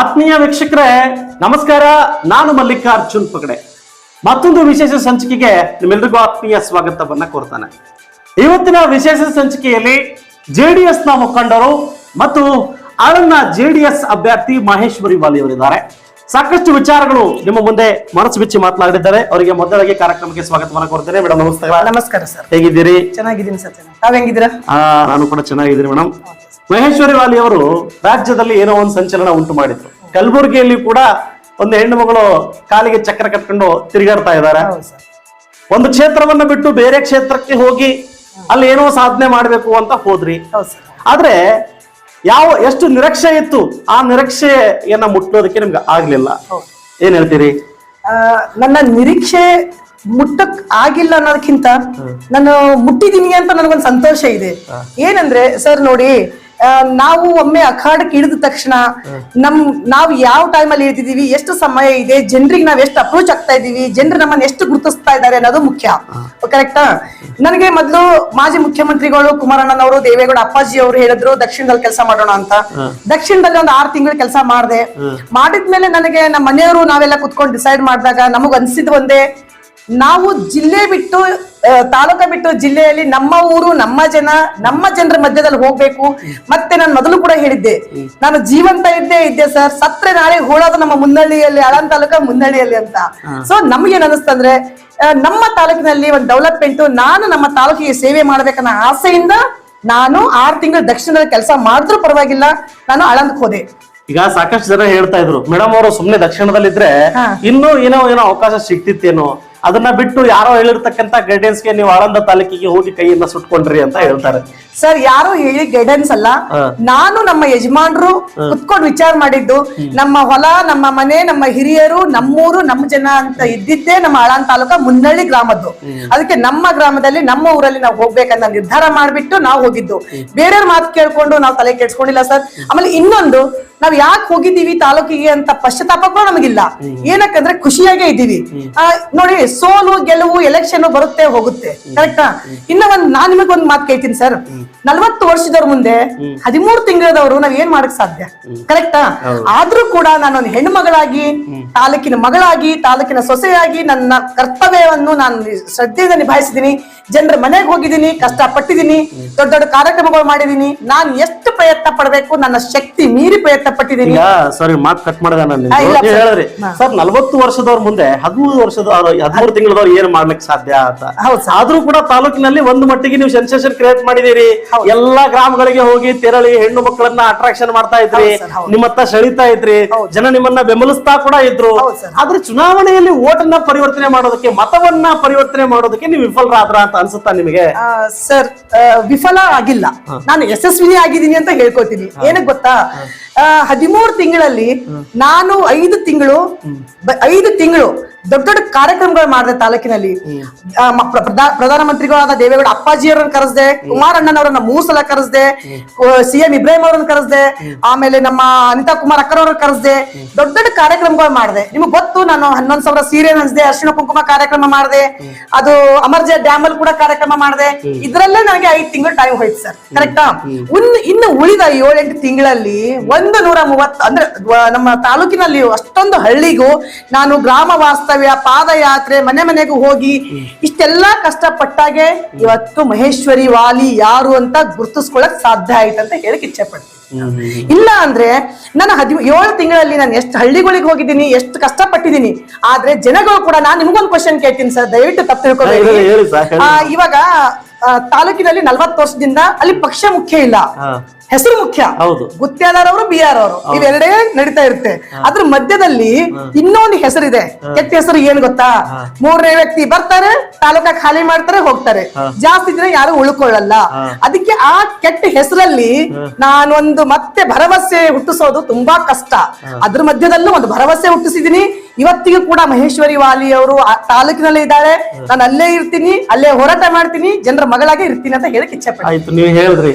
ಆತ್ಮೀಯ ವೀಕ್ಷಕರೇ ನಮಸ್ಕಾರ. ನಾನು ಮಲ್ಲಿಕಾರ್ಜುನ್ ಪಗಡೆ. ಮತ್ತೊಂದು ವಿಶೇಷ ಸಂಚಿಕೆಗೆ ನಿಮ್ಮೆಲ್ಲರಿಗೂ ಆತ್ಮೀಯ ಸ್ವಾಗತವನ್ನ ಕೋರ್ತಾನೆ. ಇವತ್ತಿನ ವಿಶೇಷ ಸಂಚಿಕೆಯಲ್ಲಿ JDS ನ ಮುಖಂಡರು ಮತ್ತು ಆಳಂದ JDS ಅಭ್ಯರ್ಥಿ ಮಹೇಶ್ವರಿ ವಾಲಿ ಅವರಿದ್ದಾರೆ. ಸಾಕಷ್ಟು ವಿಚಾರಗಳು ನಿಮ್ಮ ಮುಂದೆ ಮನಸ್ಸು ಬಿಚ್ಚಿ ಮಾತನಾಡಿದ್ದಾರೆ. ಅವರಿಗೆ ಮೊದಲಾಗಿ ಕಾರ್ಯಕ್ರಮಕ್ಕೆ ಸ್ವಾಗತವನ್ನ ಕೋರ್ತೇನೆ. ಮೇಡಮ್ ನಮಸ್ಕಾರ. ನಮಸ್ಕಾರ ಸರ್. ಹೇಗಿದ್ದೀರಿ? ಚೆನ್ನಾಗಿದ್ದೀನಿ ಸರ್. ತಾವ್ ಹೆಂಗಿದ್ದೀರಾ? ನಾನು ಕೂಡ ಚೆನ್ನಾಗಿದ್ದೀನಿ ಮೇಡಮ್. ಮಹೇಶ್ವರಿ ವಾಲಿ ಅವರು ರಾಜ್ಯದಲ್ಲಿ ಏನೋ ಒಂದು ಸಂಚಲನ ಉಂಟು ಮಾಡಿದ್ರು. ಕಲಬುರಗಿಯಲ್ಲಿ ಕೂಡ ಒಂದು ಹೆಣ್ಣು ಮಗಳು ಕಾಲಿಗೆ ಚಕ್ರ ಕಟ್ಕೊಂಡು ತಿರುಗಾಡ್ತಾ ಇದ್ದಾರೆ. ಒಂದು ಕ್ಷೇತ್ರವನ್ನ ಬಿಟ್ಟು ಬೇರೆ ಕ್ಷೇತ್ರಕ್ಕೆ ಹೋಗಿ ಅಲ್ಲಿ ಏನೋ ಸಾಧನೆ ಮಾಡ್ಬೇಕು ಅಂತ ಹೋದ್ರಿ. ಆದ್ರೆ ಎಷ್ಟು ನಿರೀಕ್ಷೆ ಇತ್ತು, ಆ ನಿರೀಕ್ಷೆಯನ್ನ ಮುಟ್ಟೋದಕ್ಕೆ ನಿಮ್ಗೆ ಆಗ್ಲಿಲ್ಲ. ಏನ್ ಹೇಳ್ತೀರಿ? ನನ್ನ ನಿರೀಕ್ಷೆ ಮುಟ್ಟಕ್ ಆಗಿಲ್ಲ ಅನ್ನೋದಕ್ಕಿಂತ ನಾನು ಮುಟ್ಟಿದೀನಿ ಅಂತ ನನಗೊಂದು ಸಂತೋಷ ಇದೆ. ಏನಂದ್ರೆ ಸರ್ ನೋಡಿ, ನಾವು ಒಮ್ಮೆ ಅಖಾಡಕ್ಕೆ ಇಳಿದ ತಕ್ಷಣ ನಾವು ಯಾವ ಟೈಮಲ್ಲಿ ಇಳಿದಿದೀವಿ, ಎಷ್ಟು ಸಮಯ ಇದೆ, ಜನರಿಗೆ ನಾವ್ ಎಷ್ಟು ಅಪ್ರೋಚ್ ಆಗ್ತಾ ಇದೀವಿ, ಜನರು ನಮ್ಮನ್ನ ಎಷ್ಟು ಗುರುತಿಸ್ತಾ ಇದ್ದಾರೆ ಅನ್ನೋದು ಮುಖ್ಯ. ಕರೆಕ್ಟಾ? ನನಗೆ ಮೊದಲು ಮಾಜಿ ಮುಖ್ಯಮಂತ್ರಿಗಳು ಕುಮಾರಣ್ಣನವರು, ದೇವೇಗೌಡ ಅಪ್ಪಾಜಿ ಅವರು ಹೇಳಿದ್ರು ದಕ್ಷಿಣದಲ್ಲಿ ಕೆಲಸ ಮಾಡೋಣ ಅಂತ. ದಕ್ಷಿಣದಲ್ಲಿ ಒಂದು 6 ತಿಂಗಳು ಕೆಲಸ ಮಾಡಿದ್ಮೇಲೆ ನನಗೆ ನಮ್ಮ ಮನೆಯವರು ನಾವೆಲ್ಲ ಕುತ್ಕೊಂಡು ಡಿಸೈಡ್ ಮಾಡಿದಾಗ ನಮಗ್ ಅನ್ಸಿದ್ ಒಂದೇ, ನಾವು ಜಿಲ್ಲೆ ಬಿಟ್ಟು ತಾಲೂಕ ಬಿಟ್ಟು ಜಿಲ್ಲೆಯಲ್ಲಿ ನಮ್ಮ ಊರು, ನಮ್ಮ ಜನರ ಮಧ್ಯದಲ್ಲಿ ಹೋಗ್ಬೇಕು. ಮತ್ತೆ ನಾನು ಮೊದಲು ಕೂಡ ಹೇಳಿದ್ದೆ, ನಾನು ಜೀವಂತ ಇದ್ದೆ ಸರ್, ಸತ್ರೆ ನಾಳೆ ಹೂಳೋದು ನಮ್ಮ ಮುನ್ನಳ್ಳಿಯಲ್ಲಿ, ಆಳಂದ ತಾಲೂಕ ಮುನ್ನಳ್ಳಿಯಲ್ಲಿ ಅಂತ. ಸೊ ನಮ್ಗೇನ್ ಅನಿಸ್ತಂದ್ರೆ, ನಮ್ಮ ತಾಲೂಕಿನಲ್ಲಿ ಒಂದು ಡೆವಲಪ್ಮೆಂಟ್, ನಾನು ನಮ್ಮ ತಾಲೂಕಿಗೆ ಸೇವೆ ಮಾಡ್ಬೇಕನ್ನೋ ಆಸೆಯಿಂದ ನಾನು 6 ತಿಂಗಳು ದಕ್ಷಿಣದಲ್ಲಿ ಕೆಲಸ ಮಾಡಿದ್ರು ಪರವಾಗಿಲ್ಲ, ನಾನು ಆಳಂದಕ್ಕೆ ಹೋದೆ. ಈಗ ಸಾಕಷ್ಟು ಜನ ಹೇಳ್ತಾ ಇದ್ರು, ಮೇಡಮ್ ಅವರು ಸುಮ್ನೆ ದಕ್ಷಿಣದಲ್ಲಿದ್ರೆ ಇನ್ನೂ ಏನೋ ಅವಕಾಶ ಸಿಗ್ತಿತ್ತೇನೋ, ಅದನ್ನ ಬಿಟ್ಟು ಯಾರೋ ಹೇಳಿರ್ತಕ್ಕಂತ ಗೈಡೆನ್ಸ್ಗೆ ನೀವು ಆಳಂದ ತಾಲೂಕಿಗೆ ಹೋಗಿ ಕೈಯನ್ನ ಸುಟ್ಕೊಂಡ್ರಿ ಅಂತ ಹೇಳ್ತಾರೆ. ಸರ್, ಯಾರು ಹೇಳಿ ಗೈಡೆನ್ಸ್ ಅಲ್ಲ, ನಾನು ನಮ್ಮ ಯಜಮಾನ್ರು ಕುತ್ಕೊಂಡು ವಿಚಾರ ಮಾಡಿದ್ದು, ನಮ್ಮ ಹೊಲ, ನಮ್ಮ ಮನೆ, ನಮ್ಮ ಹಿರಿಯರು, ನಮ್ಮೂರು, ನಮ್ಮ ಜನ ಅಂತ ಇದ್ದಿದ್ದೇ ನಮ್ಮ ಆಳಂದ ತಾಲೂಕ ಮುನ್ನಳ್ಳಿ ಗ್ರಾಮದ್ದು. ಅದಕ್ಕೆ ನಮ್ಮ ಗ್ರಾಮದಲ್ಲಿ, ನಮ್ಮ ಊರಲ್ಲಿ ನಾವು ಹೋಗ್ಬೇಕಂತ ನಿರ್ಧಾರ ಮಾಡ್ಬಿಟ್ಟು ನಾವು ಹೋಗಿದ್ದು. ಬೇರೆಯವ್ರ ಮಾತು ಕೇಳ್ಕೊಂಡು ನಾವು ತಲೆ ಕೆಡ್ಸ್ಕೊಂಡಿಲ್ಲ ಸರ್. ಆಮೇಲೆ ಇನ್ನೊಂದು, ನಾವ್ ಯಾಕೆ ಹೋಗಿದ್ದೀವಿ ತಾಲೂಕಿಗೆ ಅಂತ ಪಶ್ಚಾತ್ತಾಪ ಕೂಡ ನಮಗಿಲ್ಲ. ಏನಕ್ಕಂದ್ರೆ ಖುಷಿಯಾಗೇ ಇದ್ದೀವಿ. ನೋಡಿ, ಸೋಲು ಗೆಲುವು ಎಲೆಕ್ಷನ್ ಬರುತ್ತೆ ಹೋಗುತ್ತೆ, ಕರೆಕ್ಟಾ? ನಾನ್ ನಿಮಗೊಂದು ಮಾತು ಕೇಳ್ತೀನಿ ಸರ್, 40 ವರ್ಷದವ್ರ ಮುಂದೆ 13 ತಿಂಗಳದವರು ನಾವ್ ಏನ್ ಮಾಡಕ್ ಸಾಧ್ಯ, ಕರೆಕ್ಟಾ? ಆದ್ರೂ ಕೂಡ ನಾನೊಂದು ಹೆಣ್ಣು ಮಗಳಾಗಿ, ತಾಲೂಕಿನ ಮಗಳಾಗಿ, ತಾಲೂಕಿನ ಸೊಸೆಯಾಗಿ ನನ್ನ ಕರ್ತವ್ಯವನ್ನು ನಾನು ಶ್ರದ್ಧೆಯಿಂದ ನಿಭಾಯಿಸಿದೀನಿ. ಜನರ ಮನೆಗೆ ಹೋಗಿದ್ದೀನಿ, ಕಷ್ಟ ಪಟ್ಟಿದ್ದೀನಿ, ದೊಡ್ಡ ದೊಡ್ಡ ಕಾರ್ಯಕ್ರಮಗಳು ಮಾಡಿದೀನಿ. ನಾನು ಎಷ್ಟು ಪ್ರಯತ್ನ ಪಡ್ಬೇಕು, ನನ್ನ ಶಕ್ತಿ ಮೀರಿ ಪ್ರಯತ್ನ ಪಟ್ಟಿದ್ದೀನಿ. ಸಾರಿ, ಮಾತು ಕಟ್ ಮಾಡಿದ ಹೇಳಿದ್ರಿ ಸರ್, 40 ವರ್ಷದವ್ರ ಮುಂದೆ 13 ತಿಂಗಳದವ್ರು ಏನ್ ಮಾಡ್ಲಿಕ್ಕೆ ಸಾಧ್ಯ ಅಂತ. ಆದ್ರೂ ಕೂಡ ತಾಲೂಕಿನಲ್ಲಿ ಒಂದು ಮಟ್ಟಿಗೆ ನೀವು ಸೆನ್ಸೇಷನ್ ಕ್ರಿಯೇಟ್ ಮಾಡಿದೀರಿ. ಎಲ್ಲಾ ಗ್ರಾಮಗಳಿಗೆ ಹೋಗಿ ತೆರಳಿ ಹೆಣ್ಣು ಮಕ್ಕಳನ್ನ ಅಟ್ರಾಕ್ಷನ್ ಮಾಡ್ತಾ ಇದ್ರಿ, ನಿಮ್ಮತ್ತ ಸೆಳಿತಾ ಇದ್ರಿ, ಜನ ನಿಮ್ಮನ್ನ ಬೆಂಬಲಿಸ್ತಾ ಕೂಡ ಇದ್ರು. ಆದ್ರೆ ಚುನಾವಣೆಯಲ್ಲಿ ಓಟನ್ನ ಪರಿವರ್ತನೆ ಮಾಡೋದಕ್ಕೆ, ಮತವನ್ನ ಪರಿವರ್ತನೆ ಮಾಡೋದಕ್ಕೆ ನೀವು ವಿಫಲರಾದ್ರ ಅಂತ ಅನ್ಸುತ್ತಾ ನಿಮಗೆ? ಸರ್, ವಿಫಲ ಆಗಿಲ್ಲ, ನಾನು ಯಶಸ್ವಿನಿ ಆಗಿದ್ದೀನಿ ಅಂತ ಹೇಳ್ಕೊತೀನಿ. ಏನಕ್ಕೆ ಗೊತ್ತಾ, 13 ತಿಂಗಳಲ್ಲಿ ನಾನು 5 ತಿಂಗಳು ದೊಡ್ಡ ದೊಡ್ಡ ಕಾರ್ಯಕ್ರಮಗಳು ಮಾಡಿದೆ ತಾಲೂಕಿನಲ್ಲಿ. ಪ್ರಧಾನಮಂತ್ರಿಗಳಾದ ದೇವೇಗೌಡ ಅಪ್ಪಾಜಿ ಅವರನ್ನ ಕರೆಸ್ದೆ, ಕುಮಾರಣ್ಣನವರನ್ನ 3 ಸಲ ಕರೆಸ್ದೆ, CM ಇಬ್ರಾಹಿಂ ಅವರನ್ನ ಕರೆಸ್ದೆ, ಆಮೇಲೆ ನಮ್ಮ ಅನಿತಾ ಕುಮಾರ್ ಅಕ್ಕರವ್ರನ್ನ ಕರೆಸ್ದೆ. ದೊಡ್ಡ ದೊಡ್ಡ ಕಾರ್ಯಕ್ರಮಗಳು ಮಾಡಿದೆ. ನಿಮ್ಗೆ ಗೊತ್ತು, ನಾನು 11,000 ಸೀರೆ ಹಂಚ್ದೆ, ಅರಿಶಿಣ ಕುಂಕುಮ ಕಾರ್ಯಕ್ರಮ ಮಾಡಿದೆ, ಅದು ಅಮರ್ಜೆ ಡ್ಯಾಮ್ ಅಲ್ಲಿ ಕೂಡ ಕಾರ್ಯಕ್ರಮ ಮಾಡಿದೆ. ಇದ್ರಲ್ಲೇ ನನಗೆ 5 ತಿಂಗಳು ಟೈಮ್ ಹೋಯ್ತು ಸರ್, ಕರೆಕ್ಟಾ? ಇನ್ನು ಉಳಿದ 7-8 ತಿಂಗಳಲ್ಲಿ 130 ಅಂದ್ರೆ ನಮ್ಮ ತಾಲೂಕಿನಲ್ಲಿ ಅಷ್ಟೊಂದು ಹಳ್ಳಿಗೂ ನಾನು ಗ್ರಾಮ ವಾಸ್ತವ್ಯ, ಪಾದಯಾತ್ರೆ, ಮನೆಗೂ ಹೋಗಿ ಇಷ್ಟೆಲ್ಲಾ ಕಷ್ಟಪಟ್ಟಾಗೆ ಇವತ್ತು ಮಹೇಶ್ವರಿ ವಾಲಿ ಯಾರು ಅಂತ ಗುರ್ತಿಸ್ಕೊಳಕ್ ಸಾಧ್ಯ ಆಯ್ತು ಅಂತ ಹೇಳಕ್ ಇಚ್ಛೆ ಪಡ್ತೀನಿ. ಇಲ್ಲ ಅಂದ್ರೆ ನಾನು 7 ತಿಂಗಳಲ್ಲಿ ನಾನು ಎಷ್ಟು ಹಳ್ಳಿಗಳಿಗೆ ಹೋಗಿದ್ದೀನಿ, ಎಷ್ಟು ಕಷ್ಟಪಟ್ಟಿದ್ದೀನಿ. ಆದ್ರೆ ಜನಗಳು ಕೂಡ, ನಾನು ನಿಮ್ಗೊಂದು ಕ್ವಶನ್ ಕೇಳ್ತೀನಿ ಸರ್, ದಯವಿಟ್ಟು ತಪ್ಪು ತಿಳ್ಕೊಬೇಡಿ. ಇವಾಗ ತಾಲೂಕಿನಲ್ಲಿ 40 ವರ್ಷದಿಂದ ಅಲ್ಲಿ ಪಕ್ಷ ಮುಖ್ಯ ಇಲ್ಲ, ಹೆಸರು ಮುಖ್ಯ. ಗುತ್ತೇದಾರ್ ಅವರು, BR ಅವರು, ಇವೆರಡೇ ನಡೀತಾ ಇರುತ್ತೆ. ಅದ್ರ ಮಧ್ಯದಲ್ಲಿ ಇನ್ನೊಂದು ಹೆಸರಿದೆ, ಕೆಟ್ಟ ಹೆಸರು. ಏನ್ ಗೊತ್ತಾ, 3ನೇ ವ್ಯಕ್ತಿ ಬರ್ತಾರೆ, ತಾಲೂಕ ಖಾಲಿ ಮಾಡ್ತಾರೆ, ಹೋಗ್ತಾರೆ, ಜಾಸ್ತಿ ದಿನ ಯಾರು ಉಳ್ಕೊಳ್ಳಲ್ಲ. ಅದಕ್ಕೆ ಆ ಕೆಟ್ಟ ಹೆಸರಲ್ಲಿ ನಾನೊಂದು ಮತ್ತೆ ಭರವಸೆ ಹುಟ್ಟಿಸೋದು ತುಂಬಾ ಕಷ್ಟ. ಅದ್ರ ಮಧ್ಯದಲ್ಲೂ ಒಂದು ಭರವಸೆ ಹುಟ್ಟಿಸಿದೀನಿ. ಇವತ್ತಿಗೂ ಕೂಡ ಮಹೇಶ್ವರಿ ವಾಲಿ ಅವರು ತಾಲೂಕಿನಲ್ಲೇ ಇದ್ದಾಳೆ. ನಾನು ಅಲ್ಲೇ ಇರ್ತೀನಿ, ಅಲ್ಲೇ ಹೋರಾಟ ಮಾಡ್ತೀನಿ, ಜನರ ಮಗಳಾಗಿ ಇರ್ತೀನಿ ಅಂತ ಹೇಳಕ್ ಇಚ್ಛೆ ಪಡ್ತೀನಿ. ಆಯ್ತು, ನೀವು ಹೇಳಿದ್ರಿ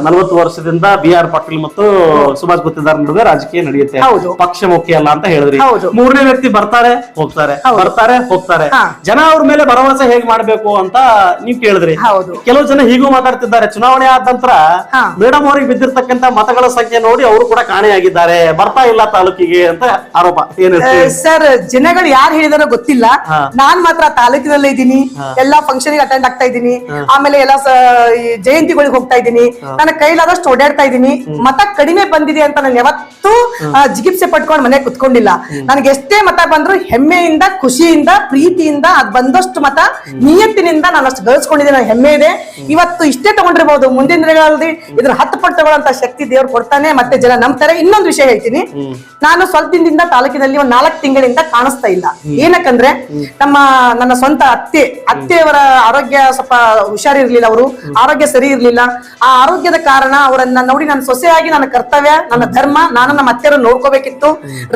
40 ವರ್ಷದಿಂದ BR ಪಾಟೀಲ್ ಮತ್ತು ಸುಭಾಷ್ ಗುತ್ತಿದಾರ್ ನಡುವೆ ರಾಜಕೀಯ ನಡೆಯುತ್ತೆ, ಪಕ್ಷ ಮುಖ್ಯ ಅಲ್ಲ ಅಂತ ಹೇಳಿದ್ರಿ. ಮೂರನೇ ವ್ಯಕ್ತಿ ಬರ್ತಾರೆ ಹೋಗ್ತಾರೆ, ಬರ್ತಾರೆ ಹೋಗ್ತಾರೆ, ಜನ ಅವ್ರ ಮೇಲೆ ಭರವಸೆ ಹೇಗ್ ಮಾಡ್ಬೇಕು ಅಂತ ನೀವ್ ಕೇಳಿದ್ರಿ. ಕೆಲವು ಜನ ಹೀಗೂ ಮಾತಾಡ್ತಿದ್ದಾರೆ, ಚುನಾವಣೆ ಆದ ನಂತರ ಮೇಡಮ್ ಅವ್ರಿಗೆ ಬಿದ್ದಿರ್ತಕ್ಕಂತ ಮತಗಳ ಸಂಖ್ಯೆ ನೋಡಿ ಅವರು ಕೂಡ ಕಾಣೆಯಾಗಿದ್ದಾರೆ, ಬರ್ತಾ ಇಲ್ಲ ತಾಲೂಕಿಗೆ ಅಂತ ಆರೋಪ. ಸರ್, ಜನಗಳು ಯಾರು ಹೇಳಿದಾರೋ ಗೊತ್ತಿಲ್ಲ, ನಾನ್ ಮಾತ್ರ ತಾಲೂಕಿನಲ್ಲೇ ಇದ್ದೀನಿ, ಎಲ್ಲಾ ಫಂಕ್ಷನ್ ಅಟೆಂಡ್ ಆಗ್ತಾ ಇದ್ದೀನಿ, ಆಮೇಲೆ ಎಲ್ಲಾ ಜಯಂತಿಗಳಿಗೆ ಹೋಗ್ತಾ ಇದ್ದೀನಿ, ನನ್ನ ಕೈಲಾದಷ್ಟು ಓಡಾಡ್ತಾ ಇದ್ದೀನಿ. ಮತ ಕಡಿಮೆ ಬಂದಿದೆ ಅಂತ ನಾನು ಯಾವತ್ತೂ ಜಿಗಿಪ್ಸೆ ಪಟ್ಕೊಂಡು ಮನೆ ಕುತ್ಕೊಂಡಿಲ್ಲ. ನನಗೆ ಎಷ್ಟೇ ಮತ ಬಂದ್ರು ಹೆಮ್ಮೆಯಿಂದ, ಖುಷಿಯಿಂದ, ಪ್ರೀತಿಯಿಂದ ಅದ್ ಬಂದಷ್ಟು ಮತ ನಿಯತ್ತಿನಿಂದ ನಾನು ಅಷ್ಟು ಗಳಿಸ್ಕೊಂಡಿದ್ದೀನಿ, ಹೆಮ್ಮೆ ಇದೆ. ಇವತ್ತು ಇಷ್ಟೇ ತಗೊಂಡಿರ್ಬೋದು, ಮುಂದಿನ ದಿನಗಳಲ್ಲಿ ಇದ್ರ 10 ಪಟ್ಟು ತಗೊಳ್ಳೋಂತ ಶಕ್ತಿ ದೇವ್ರು ಕೊಡ್ತಾನೆ, ಮತ್ತೆ ಜನ ನಂಬ್ತಾರೆ. ಇನ್ನೊಂದು ವಿಷಯ ಹೇಳ್ತೀನಿ, ನಾನು ಸ್ವಲ್ಪ ದಿನದಿಂದ ತಾಲೂಕಿನಲ್ಲಿ ಒಂದ್ 4 ತಿಂಗಳಿಂದ ಕಾಣಿಸ್ತಾ ಇಲ್ಲ. ಏನಕ್ಕಂದ್ರೆ ನನ್ನ ಸ್ವಂತ ಅತ್ತೆಯವರ ಆರೋಗ್ಯ ಸ್ವಲ್ಪ ಹುಷಾರಿರ್ಲಿಲ್ಲ, ಅವರು ಆರೋಗ್ಯ ಸರಿ ಇರ್ಲಿಲ್ಲ. ಆ ಆರೋಗ್ಯದ ಕಾರಣ ಅವರನ್ನ ನೋಡಿ ನನ್ನ ಸೊಸೆಯಾಗಿ ನನ್ನ ಕರ್ತವ್ಯ, ನನ್ನ ಧರ್ಮ, ನಾನು ನಮ್ಮ ಅತ್ತೆಯವರು ನೋಡ್ಕೋಬೇಕಿತ್ತು.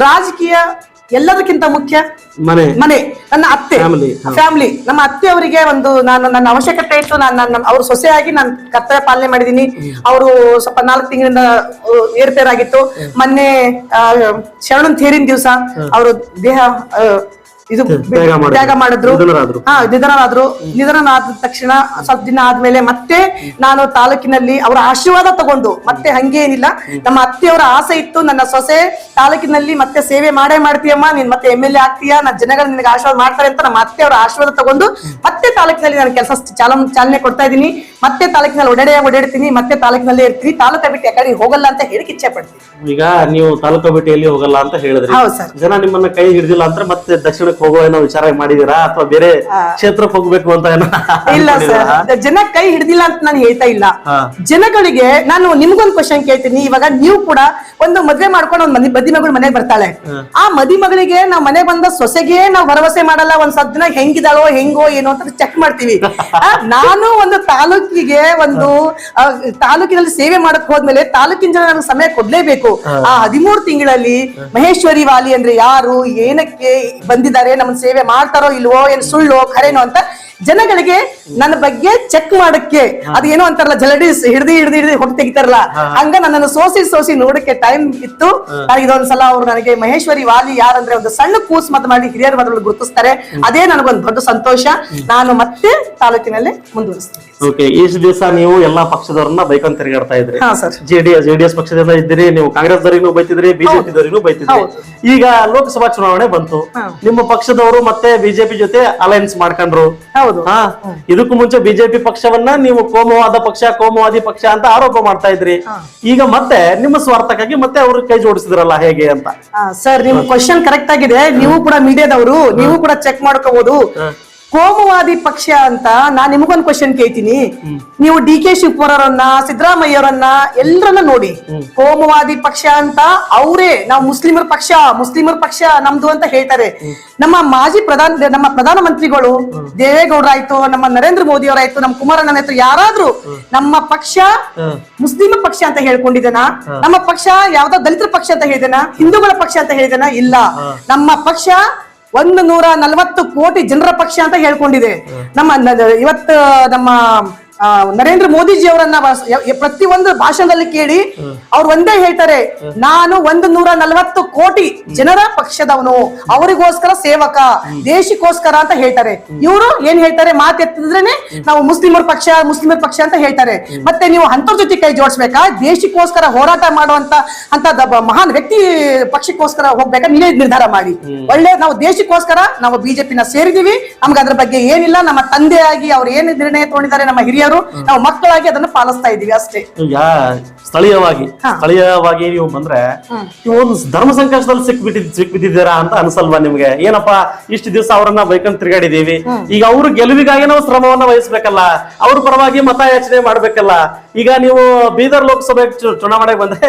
ರಾಜಕೀಯ ಎಲ್ಲದಕ್ಕಿಂತ ಮುಖ್ಯ ಮನೆ, ನನ್ನ ಅತ್ತೆ, ಫ್ಯಾಮಿಲಿ. ನಮ್ಮ ಅತ್ತೆಯವರಿಗೆ ನನ್ನ ಅವಶ್ಯಕತೆ ಇತ್ತು, ಅವ್ರ ಸೊಸೆಯಾಗಿ ನಾನು ಕರ್ತವ್ಯ ಪಾಲನೆ ಮಾಡಿದೀನಿ. ಅವರು ಸ್ವಲ್ಪ 4 ತಿಂಗಳಿಂದ ಏರ್ಪೇರಾಗಿತ್ತು. ಮೊನ್ನೆ ಶರಣನ್ ತೇರಿನ ದಿವಸ ಅವರು ದೇಹ ತ್ಯಾಗ ಮಾಡಿದ್ರು, ನಿಧನರಾದ್ರು. ತಕ್ಷಣ ಸ್ವಲ್ಪ ದಿನ ಆದ್ಮೇಲೆ ಮತ್ತೆ ನಾನು ತಾಲೂಕಿನಲ್ಲಿ ಅವರ ಆಶೀರ್ವಾದ ತಗೊಂಡು, ಮತ್ತೆ ಹಂಗೇನಿಲ್ಲ, ನಮ್ಮ ಅತ್ತೆಯವರ ಆಸೆ ಇತ್ತು, ನನ್ನ ಸೊಸೆ ತಾಲೂಕಿನಲ್ಲಿ ಮತ್ತೆ ಸೇವೆ ಮಾಡೇ ಮಾಡ್ತೀಯಮ್ಮ, ನೀನ್ ಮತ್ತೆ MLA ಆಗ್ತೀಯಾ, ನನ್ನ ಜನಗಳು ನಿನಗೆ ಆಶೀರ್ವಾದ ಮಾಡ್ತಾರೆ ಅಂತ ನಮ್ಮ ಅತ್ತೆಯವರ ಆಶೀರ್ವಾದ ತಗೊಂಡು ಮತ್ತೆ ತಾಲೂಕಿನಲ್ಲಿ ನಾನು ಕೆಲಸ ಚಾಲನೆ ಕೊಡ್ತಾ ಇದ್ದೀನಿ. ಮತ್ತೆ ತಾಲೂಕಿನಲ್ಲಿ ಓಡಾಡ್ತೀನಿ, ಮತ್ತೆ ತಾಲೂಕಿನಲ್ಲೇ ಇರ್ತೀನಿ, ತಾಲೂಕ ಬಿಟ್ಟು ಯಾಕಡೆ ಹೋಗಲ್ಲ ಅಂತ ಹೇಳಕ್ ಇಚ್ಛೆ ಪಡ್ತೀನಿ. ಈಗ ನೀವು ತಾಲೂಕ ಬಿಟ್ಟು ಎಲ್ಲಿ ಹೋಗಲ್ಲ ಅಂತ ಹೇಳಿದ್ರಿ, ಜನ ನಿಮ್ಮನ್ನ ಕೈ ಹಿಡಿದಿಲ್ಲ ಅಂದ್ರೆ ಮತ್ತೆ ದಕ್ಷಿಣಕ್ಕೆ ಹೋಗೋ ಏನೋ ವಿಚಾರ ಮಾಡಿದೀರಾ, ಅಥವಾ ಬೇರೆ ಕ್ಷೇತ್ರಕ್ಕೆ ಹೋಗ್ಬೇಕು ಅಂತ ಏನೋ? ಇಲ್ಲ ಸರ್, ಜನ ಕೈ ಹಿಡಿದಿಲ್ಲ ಅಂತ ನಾನು ಹೇಳ್ತಾ ಇಲ್ಲ. ಜನಗಳಿಗೆ ನಾನು ನಿಮ್ಗೊಂದು ಕ್ವಶನ್ ಕೇಳ್ತೀನಿ. ಇವಾಗ ನೀವು ಕೂಡ ಒಂದು ಮದ್ವೆ ಮಾಡ್ಕೊಂಡು ಒಂದ್ ಮದಿ ಮಗಳು ಮನೆಗೆ ಬರ್ತಾಳೆ, ಆ ಮದಿ ಮಗಳಿಗೆ ನಾವ್ ಮನೆ ಬಂದ ಸೊಸೆಗೆ ನಾವ್ ಭರವಸೆ ಮಾಡಲ್ಲ, ಒಂದ್ ಸ್ವಲ್ಪ ದಿನ ಹೆಂಗಿದಾಳೋ ಹೆಂಗೋ ಏನೋ ಅಂತ ಚೆಕ್ ಮಾಡ್ತೀವಿ. ನಾನು ಒಂದು ತಾಲೂಕಿಗೆ ತಾಲೂಕಿನಲ್ಲಿ ಸೇವೆ ಮಾಡಕ್ ಹೋದ್ಮೇಲೆ ತಾಲೂಕಿನ ಜನ ನನಗೆ ಸಮಯ ಕೊಡ್ಲೇಬೇಕು. ಆ 13 ತಿಂಗಳಲ್ಲಿ ಮಹೇಶ್ವರಿ ವಾಲಿ ಅಂದ್ರೆ ಯಾರು, ಏನಕ್ಕೆ ಬಂದಿದ್ದಾರೆ, ನಮ್ಮನ್ನ ಸೇವೆ ಮಾಡ್ತಾರೋ ಇಲ್ವೋ, ಏನ್ ಸುಳ್ಳೋ ಖರೇನೋ ಅಂತ ಜನಗಳಿಗೆ ನನ್ನ ಬಗ್ಗೆ ಚೆಕ್ ಮಾಡಕ್ಕೆ, ಅದೇನೋ ಅಂತಾರಲ್ಲ ಜಲಡಿ ಹಿಡ್ದಿ ಹೊಟ್ಟೆ ತೆಗಿತಾರಲ್ಲ, ಹಂಗ ನನ್ನನ್ನು ಸೋಸಿ ನೋಡಕ್ಕೆ ಟೈಮ್ ಇತ್ತು. ಇದೊಂದ್ಸಲ ಅವ್ರು ನನಗೆ ಮಹೇಶ್ವರಿ ವಾಲಿ ಯಾರಂದ್ರೆ ಒಂದು ಸಣ್ಣ ಕೂಸ್ ಮಾಡಿ ಹಿರಿಯರ ಮತಗಳು ಗುರುತಿಸ್ತಾರೆ, ಅದೇ ನನಗೊಂದು ದೊಡ್ಡ ಸಂತೋಷ. ನಾನು ಮತ್ತೆ ತಾಲೂಕಿನಲ್ಲಿ ಮುಂದುವರಿಸ್ತೀನಿ. ಇಷ್ಟು ದಿವಸ ನೀವು ಎಲ್ಲಾ ಪಕ್ಷದವ್ರನ್ನ ಬೈಕೊಂಡ್ ತಿರುಗಾಡ್ತಾ ಇದ್ರಿ. ಜೆಡಿಎಸ್ ಪಕ್ಷದಿಂದ ಇದ್ದೀರಿ, ನೀವು ಕಾಂಗ್ರೆಸ್ ದವರಿಗೂ ಬೈತಿದ್ರಿ, ಬಿಜೆಪಿ ದವರಿಗೂ ಬೈತಿದ್ರಿ. ಈಗ ಲೋಕಸಭಾ ಚುನಾವಣೆ ಬಂತು, ನಿಮ್ಮ ಪಕ್ಷದವರು ಮತ್ತೆ ಬಿಜೆಪಿ ಜೊತೆ ಅಲೈನ್ಸ್ ಮಾಡ್ಕೊಂಡ್ರು. ಇದಕ್ಕೂ ಮುಂಚೆ ಬಿಜೆಪಿ ಪಕ್ಷವನ್ನ ನೀವು ಕೋಮುವಾದಿ ಪಕ್ಷ ಅಂತ ಆರೋಪ ಮಾಡ್ತಾ ಇದ್ರಿ. ಈಗ ಮತ್ತೆ ನಿಮ್ಮ ಸ್ವಾರ್ಥಕ್ಕಾಗಿ ಮತ್ತೆ ಅವ್ರ ಕೈ ಜೋಡಿಸಿದ್ರಲ್ಲ, ಹೇಗೆ ಅಂತ? ಸರ್, ನಿಮ್ ಕ್ವಶನ್ ಕರೆಕ್ಟ್ ಆಗಿದೆ. ನೀವು ಕೂಡ ಮೀಡಿಯಾದವರು, ನೀವು ಕೂಡ ಚೆಕ್ ಮಾಡ್ಕೋಬಹುದು. ಕೋಮುವಾದಿ ಪಕ್ಷ ಅಂತ ನಾನ್ ನಿಮಗೊಂದು ಕ್ವಶನ್ ಕೇಳ್ತೀನಿ. ನೀವು DK ಶಿವಕುಮಾರವರನ್ನ, ಸಿದ್ದರಾಮಯ್ಯವರನ್ನ ಎಲ್ಲರನ್ನ ನೋಡಿ, ಕೋಮುವಾದಿ ಪಕ್ಷ ಅಂತ ಅವರೇ ನಾವು ಮುಸ್ಲಿಮರ ಪಕ್ಷ ನಮ್ದು ಅಂತ ಹೇಳ್ತಾರೆ. ನಮ್ಮ ಪ್ರಧಾನಮಂತ್ರಿಗಳು ದೇವೇಗೌಡರಾಯ್ತು, ನಮ್ಮ ನರೇಂದ್ರ ಮೋದಿ ಅವರಾಯ್ತು, ನಮ್ಮ ಕುಮಾರಣ್ಣನಾಯ್ತು, ಯಾರಾದ್ರೂ ನಮ್ಮ ಪಕ್ಷ ಮುಸ್ಲಿಮ ಪಕ್ಷ ಅಂತ ಹೇಳ್ಕೊಂಡಿದ್ದೇನಾ? ನಮ್ಮ ಪಕ್ಷ ಯಾವ್ದೋ ದಲಿತರ ಪಕ್ಷ ಅಂತ ಹೇಳಿದೇನಾ? ಹಿಂದೂಗಳ ಪಕ್ಷ ಅಂತ ಹೇಳಿದೇನಾ? ಇಲ್ಲ. ನಮ್ಮ ಪಕ್ಷ 140 ಕೋಟಿ ಜನರ ಪಕ್ಷ ಅಂತ ಹೇಳ್ಕೊಂಡಿದೆ. ಇವತ್ತು ನಮ್ಮ ನರೇಂದ್ರ ಮೋದಿಜಿ ಅವರನ್ನ ಪ್ರತಿಯೊಂದು ಭಾಷಣದಲ್ಲಿ ಕೇಳಿ ಅವ್ರು ಒಂದೇ ಹೇಳ್ತಾರೆ, ನಾನು 140 ಕೋಟಿ ಜನರ ಪಕ್ಷದವನು, ಅವರಿಗೋಸ್ಕರ ಸೇವಕ, ದೇಶಕ್ಕೋಸ್ಕರ ಅಂತ ಹೇಳ್ತಾರೆ. ಇವರು ಏನ್ ಹೇಳ್ತಾರೆ, ಮಾತೆತ್ತಿದ್ರೇನೆ ನಾವು ಮುಸ್ಲಿಮರ ಪಕ್ಷ ಅಂತ ಹೇಳ್ತಾರೆ. ಮತ್ತೆ ನೀವು ಅಂತವ್ರ ಜೊತೆ ಕೈ ಜೋಡಿಸ್ಬೇಕಾ? ದೇಶಕ್ಕೋಸ್ಕರ ಹೋರಾಟ ಮಾಡುವಂತ ಮಹಾನ್ ವ್ಯಕ್ತಿ ಪಕ್ಷಕ್ಕೋಸ್ಕರ ಹೋಗ್ಬೇಕಾ? ನೀವೇ ನಿರ್ಧಾರ ಮಾಡಿ. ಒಳ್ಳೆ ನಾವು ದೇಶಕ್ಕೋಸ್ಕರ ನಾವು ಬಿಜೆಪಿನ ಸೇರಿದೀವಿ, ನಮ್ಗೆ ಅದ್ರ ಬಗ್ಗೆ ಏನಿಲ್ಲ. ನಮ್ಮ ತಂದೆಯಾಗಿ ಅವ್ರು ಏನು ನಿರ್ಣಯ ತಗೊಂಡಿದ್ದಾರೆ, ನಮ್ಮ ಹಿರಿಯರು, ನಾವು ಮಕ್ಕಳಾಗಿ ಅದನ್ನು ಪಾಲಿಸ್ತಾ ಇದೀವಿ ಅಷ್ಟೇ. ಈಗ ಸ್ಥಳೀಯವಾಗಿ ನೀವು ಬಂದ್ರೆ ಒಂದು ಧರ್ಮ ಸಂಕಷ್ಟದಲ್ಲಿ ಸಿಕ್ಬಿಟ್ಟಿದ್ದೀರಾ ಅಂತ ಅನ್ಸಲ್ವಾ ನಿಮ್ಗೆ? ಏನಪ್ಪಾ ಇಷ್ಟು ದಿವಸ ಅವರನ್ನ ಬೈಕೊಂಡ್ ತಿರುಗಾಡಿದೀವಿ, ಈಗ ಅವ್ರ ಗೆಲುವಿಗಾಗಿ ನಾವು ಶ್ರಮವನ್ನ ವಹಿಸ್ಬೇಕಲ್ಲ, ಅವ್ರ ಪರವಾಗಿ ಮತ ಯಾಚನೆ ಮಾಡ್ಬೇಕಲ್ಲ. ಈಗ ನೀವು ಬೀದರ್ ಲೋಕಸಭೆ ಚುನಾವಣೆಗೆ ಬಂದ್ರೆ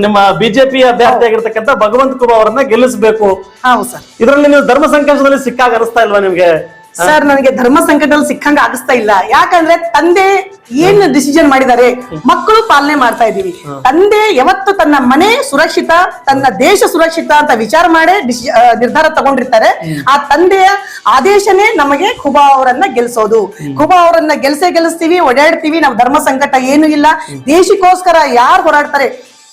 ನಿಮ್ಮ ಬಿಜೆಪಿ ಅಭ್ಯರ್ಥಿ ಆಗಿರ್ತಕ್ಕಂಥ ಭಗವಂತ ಖೂಬಾ ಅವರನ್ನ ಗೆಲ್ಲಿಸಬೇಕು. ಇದರಲ್ಲಿ ನೀವು ಧರ್ಮ ಸಂಕಷ್ಟದಲ್ಲಿ ಸಿಕ್ಕಾಗ ಅನಿಸ್ತಾ ಇಲ್ವಾ ನಿಮ್ಗೆ? ಸರ್ ನನಗೆ ಧರ್ಮ ಸಂಕಟದಲ್ಲಿ ಸಿಕ್ಕಂಗ ಆಗಿಸ್ತಾ ಇಲ್ಲ. ಯಾಕಂದ್ರೆ ತಂದೆ ಏನ್ ಡಿಸಿಷನ್ ಮಾಡಿದ್ದಾರೆ ಮಕ್ಕಳು ಪಾಲನೆ ಮಾಡ್ತಾ ಇದೀವಿ. ತಂದೆ ಯಾವತ್ತು ತನ್ನ ಮನೆ ಸುರಕ್ಷಿತ, ತನ್ನ ದೇಶ ಸುರಕ್ಷಿತ ಅಂತ ವಿಚಾರ ಮಾಡೇ ನಿರ್ಧಾರ ತಗೊಂಡಿರ್ತಾರೆ. ಆ ತಂದೆಯ ಆದೇಶನೇ ನಮಗೆ ಖುಬಾ ಅವರನ್ನ ಗೆಲ್ಸೋದು. ಖುಬಾ ಅವರನ್ನ ಗೆಲ್ಲಿಸ್ತೀವಿ, ಓಡಾಡ್ತೀವಿ. ನಾವು ಧರ್ಮ ಸಂಕಟ ಏನು ಇಲ್ಲ. ದೇಶಕ್ಕೋಸ್ಕರ ಯಾರು ಹೋರಾಡ್ತಾರೆ,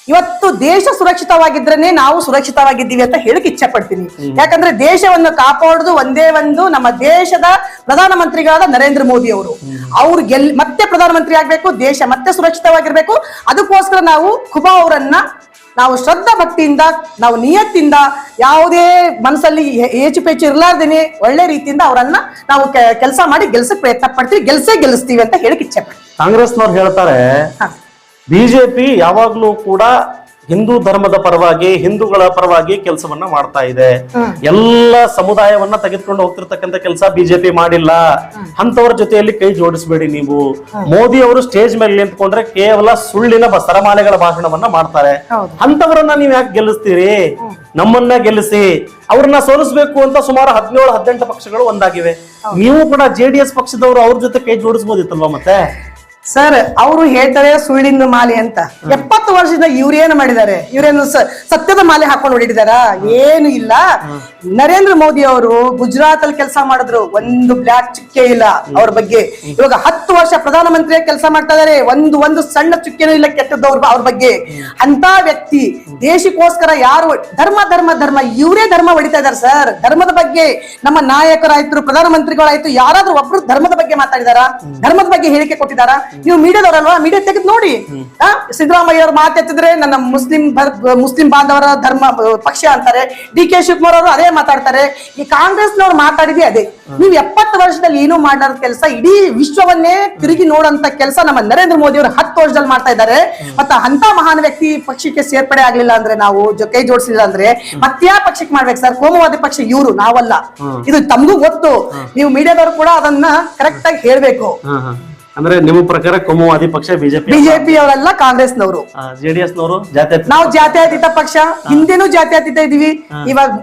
ಇವತ್ತು ದೇಶ ಸುರಕ್ಷಿತವಾಗಿದ್ರೇನೆ ನಾವು ಸುರಕ್ಷಿತವಾಗಿದ್ದೀವಿ ಅಂತ ಹೇಳಕ್ ಇಚ್ಛೆ ಪಡ್ತೀನಿ. ಯಾಕಂದ್ರೆ ದೇಶವನ್ನು ಕಾಪಾಡುದು ಒಂದೇ ಒಂದು ನಮ್ಮ ದೇಶದ ಪ್ರಧಾನಮಂತ್ರಿಗಳಾದ ನರೇಂದ್ರ ಮೋದಿ ಅವರು. ಅವ್ರು ಮತ್ತೆ ಪ್ರಧಾನಮಂತ್ರಿ ಆಗ್ಬೇಕು, ದೇಶ ಮತ್ತೆ ಸುರಕ್ಷಿತವಾಗಿರ್ಬೇಕು. ಅದಕ್ಕೋಸ್ಕರ ನಾವು ಖುಬಾ ಅವರನ್ನ ನಾವು ಶ್ರದ್ಧಾ ಭಕ್ತಿಯಿಂದ, ನಾವು ನಿಯತ್ತಿಂದ, ಯಾವುದೇ ಮನಸ್ಸಲ್ಲಿ ಏಚು ಪೇಚು ಇರ್ಲಾರ್ದೇನೆ ಒಳ್ಳೆ ರೀತಿಯಿಂದ ಅವರನ್ನ ನಾವು ಕೆಲಸ ಮಾಡಿ ಗೆಲ್ಸಕ್ ಪ್ರಯತ್ನ ಪಡ್ತೀವಿ. ಗೆಲ್ಲಿಸ್ತೀವಿ ಅಂತ ಹೇಳಕ್ ಇಚ್ಛೆ ಪಡ್ತೀವಿ. ಕಾಂಗ್ರೆಸ್ನವ್ರು ಹೇಳ್ತಾರೆ ಬಿಜೆಪಿ ಯಾವಾಗ್ಲೂ ಕೂಡ ಹಿಂದೂ ಧರ್ಮದ ಪರವಾಗಿ, ಹಿಂದೂಗಳ ಪರವಾಗಿ ಕೆಲಸವನ್ನ ಮಾಡ್ತಾ ಇದೆ. ಎಲ್ಲ ಸಮುದಾಯವನ್ನ ತೆಗೆದುಕೊಂಡು ಹೋಗ್ತಿರ್ತಕ್ಕಂಥ ಕೆಲಸ ಬಿಜೆಪಿ ಮಾಡಿಲ್ಲ. ಅಂತವರ ಜೊತೆಯಲ್ಲಿ ಕೈ ಜೋಡಿಸಬೇಡಿ ನೀವು. ಮೋದಿ ಅವರು ಸ್ಟೇಜ್ ಮೇಲೆ ನಿಂತ್ಕೊಂಡ್ರೆ ಕೇವಲ ಸುಳ್ಳಿನ ಸರಮಾಲೆಗಳ ಭಾಷಣವನ್ನ ಮಾಡ್ತಾರೆ. ಅಂತವರನ್ನ ನೀವ್ ಯಾಕೆ ಗೆಲ್ಲಿಸ್ತೀರಿ? ನಮ್ಮನ್ನ ಗೆಲ್ಲಿಸಿ. ಅವ್ರನ್ನ ಸೋಲಿಸ್ಬೇಕು ಅಂತ ಸುಮಾರು 17-18 ಪಕ್ಷಗಳು ಒಂದಾಗಿವೆ. ನೀವು ಕೂಡ JDS ಪಕ್ಷದವರು ಅವ್ರ ಜೊತೆ ಕೈ ಜೋಡಿಸಬಹುದಿತ್ತಲ್ವಾ? ಮತ್ತೆ ಸರ್ ಅವರು ಹೇಳ್ತಾರೆ ಸುಳ್ಳಿನ ಮಾಲೆ ಅಂತ. 70 ವರ್ಷದಿಂದ ಇವ್ರೇನು ಮಾಡಿದ್ದಾರೆ? ಇವ್ರೇನು ಸತ್ಯದ ಮಾಲೆ ಹಾಕೊಂಡು ಹೊಡಿದಾರ? ಏನು ಇಲ್ಲ. ನರೇಂದ್ರ ಮೋದಿ ಅವರು ಗುಜರಾತ್ ಅಲ್ಲಿ ಕೆಲಸ ಮಾಡಿದ್ರು, ಒಂದು ಬ್ಲಾಕ್ ಚುಕ್ಕೆ ಇಲ್ಲ ಅವ್ರ ಬಗ್ಗೆ. ಇವಾಗ 10 ವರ್ಷ ಪ್ರಧಾನಮಂತ್ರಿಯಾಗಿ ಕೆಲಸ ಮಾಡ್ತಾ ಇದಾರೆ, ಒಂದು ಸಣ್ಣ ಚುಕ್ಕೆನೂ ಇಲ್ಲ ಕೆಟ್ಟದ್ದು ಅವ್ರ ಬಗ್ಗೆ. ಅಂತ ವ್ಯಕ್ತಿ ದೇಶಕ್ಕೋಸ್ಕರ ಯಾರು ಧರ್ಮ ಧರ್ಮ ಧರ್ಮ ಇವರೇ ಧರ್ಮ ಹೊಡಿತಾ ಇದಾರೆ ಸರ್. ಧರ್ಮದ ಬಗ್ಗೆ ನಮ್ಮ ನಾಯಕರಾಯ್ತು, ಪ್ರಧಾನಮಂತ್ರಿಗಳಾಯ್ತು, ಯಾರಾದ್ರೂ ಒಬ್ರು ಧರ್ಮದ ಬಗ್ಗೆ ಮಾತಾಡಿದಾರ? ಧರ್ಮದ ಬಗ್ಗೆ ಹೇಳಿಕೆ ಕೊಟ್ಟಿದಾರ? ನೀವು ಮೀಡಿಯಾದವರಲ್ವಾ? ಮೀಡಿಯಾ ತೆಗೆದು ನೋಡಿ. ಸಿದ್ದರಾಮಯ್ಯ ಅವ್ರು ಮಾತೆತ್ತಿದ್ರೆ ನನ್ನ ಮುಸ್ಲಿಂ ಬಾಂಧವರ ಧರ್ಮ ಪಕ್ಷ ಅಂತಾರೆ. DK ಶಿವಕುಮಾರ್ ಅವರು ಅದೇ ಮಾತಾಡ್ತಾರೆ. ಈ ಕಾಂಗ್ರೆಸ್ನವ್ರು ಮಾತಾಡಿದೆ ಅದೇ. ನೀವು 70 ವರ್ಷದಲ್ಲಿ ಏನು ಮಾಡಾರ ಕೆಲಸ, ಇಡೀ ವಿಶ್ವವನ್ನೇ ತಿರುಗಿ ನೋಡಂತ ಕೆಲಸ ನಮ್ಮ ನರೇಂದ್ರ ಮೋದಿ ಅವರು 10 ವರ್ಷದಲ್ಲಿ ಮಾಡ್ತಾ ಇದ್ದಾರೆ. ಮತ್ತೆ ಅಂತ ಮಹಾನ್ ವ್ಯಕ್ತಿ ಪಕ್ಷಕ್ಕೆ ಸೇರ್ಪಡೆ ಆಗ್ಲಿಲ್ಲ ಅಂದ್ರೆ, ನಾವು ಕೈ ಜೋಡಿಸಲಿಲ್ಲ ಅಂದ್ರೆ ಮತ್ತೆ ಯಾವ ಪಕ್ಷಕ್ಕೆ ಮಾಡ್ಬೇಕು ಸರ್? ಕೋಮುವಾದಿ ಪಕ್ಷ ಇವರು, ನಾವಲ್ಲ. ಇದು ತಮಗೂ ಗೊತ್ತು. ನೀವು ಮೀಡಿಯಾದವರು ಕೂಡ ಅದನ್ನ ಕರೆಕ್ಟ್ ಆಗಿ ಹೇಳ್ಬೇಕು. ಅಂದ್ರೆ ನಿಮ್ಮ ಪ್ರಕಾರ ಕೋಮುವಾದಿ ಪಕ್ಷ ಬಿಜೆಪಿ ಅವರೆಲ್ಲ ಕಾಂಗ್ರೆಸ್ನವರು. JDS ನವರು ನಾವು ಜಾತ್ಯತೀತ ಪಕ್ಷ. ಹಿಂದೆನೂ ಜಾತ್ಯತೀತ ಇದೀವಿ,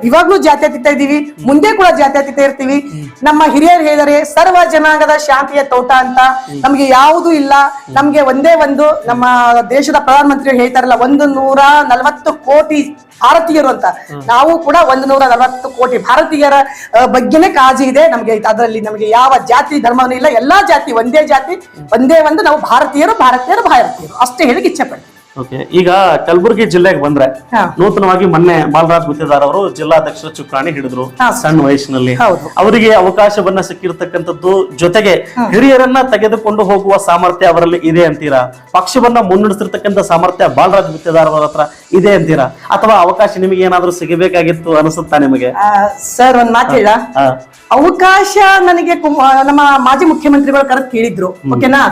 ಇವಾಗ್ಲೂ ಜಾತ್ಯತೀತ ಇದೀವಿ, ಮುಂದೆ ಕೂಡ ಜಾತ್ಯತೀತ ಇರ್ತೀವಿ. ನಮ್ಮ ಹಿರಿಯರು ಹೇಳಿದರೆ ಸರ್ವ ಜನಾಂಗದ ಶಾಂತಿಯ ತೋಟ ಅಂತ. ನಮ್ಗೆ ಯಾವುದೂ ಇಲ್ಲ. ನಮ್ಗೆ ಒಂದೇ ಒಂದು ನಮ್ಮ ದೇಶದ ಪ್ರಧಾನಮಂತ್ರಿ ಹೇಳ್ತಾರಲ್ಲ, 140 ಕೋಟಿ ಭಾರತೀಯರು ಅಂತ. ನಾವು ಕೂಡ 140 ಕೋಟಿ ಭಾರತೀಯರ ಬಗ್ಗೆನೇ ಕಾಳಜಿ ಇದೆ ನಮ್ಗೆ. ಅದರಲ್ಲಿ ನಮಗೆ ಯಾವ ಜಾತಿ ಧರ್ಮವೂ ಇಲ್ಲ. ಎಲ್ಲಾ ಜಾತಿ ಒಂದೇ ಜಾತಿ, ಒಂದೇ ಒಂದು. ನಾವು ಭಾರತೀಯರು ಅಷ್ಟೇ ಹೇಳಿಕ್ಕೆ ಇಚ್ಛೆ ಪಡ್ತೀವಿ. ಓಕೆ, ಈಗ ಕಲಬುರಗಿ ಜಿಲ್ಲೆಗೆ ಬಂದ್ರೆ ನೂತನವಾಗಿ ಮೊನ್ನೆ ಬಾಲರಾಜ್ ಗುತ್ತೇದಾರ್ ಅವರು ಜಿಲ್ಲಾಧ್ಯಕ್ಷರ ಚುಕ್ಕಾಣಿ ಹಿಡಿದ್ರು ಸಣ್ಣ ವಯಸ್ಸಿನಲ್ಲಿ. ಅವರಿಗೆ ಅವಕಾಶವನ್ನ ಸಿಕ್ಕಿರ್ತಕ್ಕಂಥದ್ದು, ಜೊತೆಗೆ ಹಿರಿಯರನ್ನ ತೆಗೆದುಕೊಂಡು ಹೋಗುವ ಸಾಮರ್ಥ್ಯ ಅವರಲ್ಲಿ ಇದೆ ಅಂತೀರಾ? ಪಕ್ಷವನ್ನ ಮುನ್ನಡೆಸಿರ್ತಕ್ಕಂಥ ಸಾಮರ್ಥ್ಯ ಬಾಲರಾಜ್ ಗುತ್ತೇದಾರ್ ಅವರ ಹತ್ರ ಇದೆ ಅಂತೀರಾ? ಅಥವಾ ಅವಕಾಶ ನಿಮಗೆ ಏನಾದ್ರೂ ಸಿಗಬೇಕಾಗಿತ್ತು ಅನಿಸುತ್ತಾ ನಿಮಗೆ? ಸರ್ ಒಂದ್ ಮಾತು ಹೇಳ, ಅವಕಾಶ ನನಗೆ ನಮ್ಮ ಮಾಜಿ ಮುಖ್ಯಮಂತ್ರಿಗಳು ಕರೆದು ಕೇಳಿದ್ರು. ಓಕೆನಾ?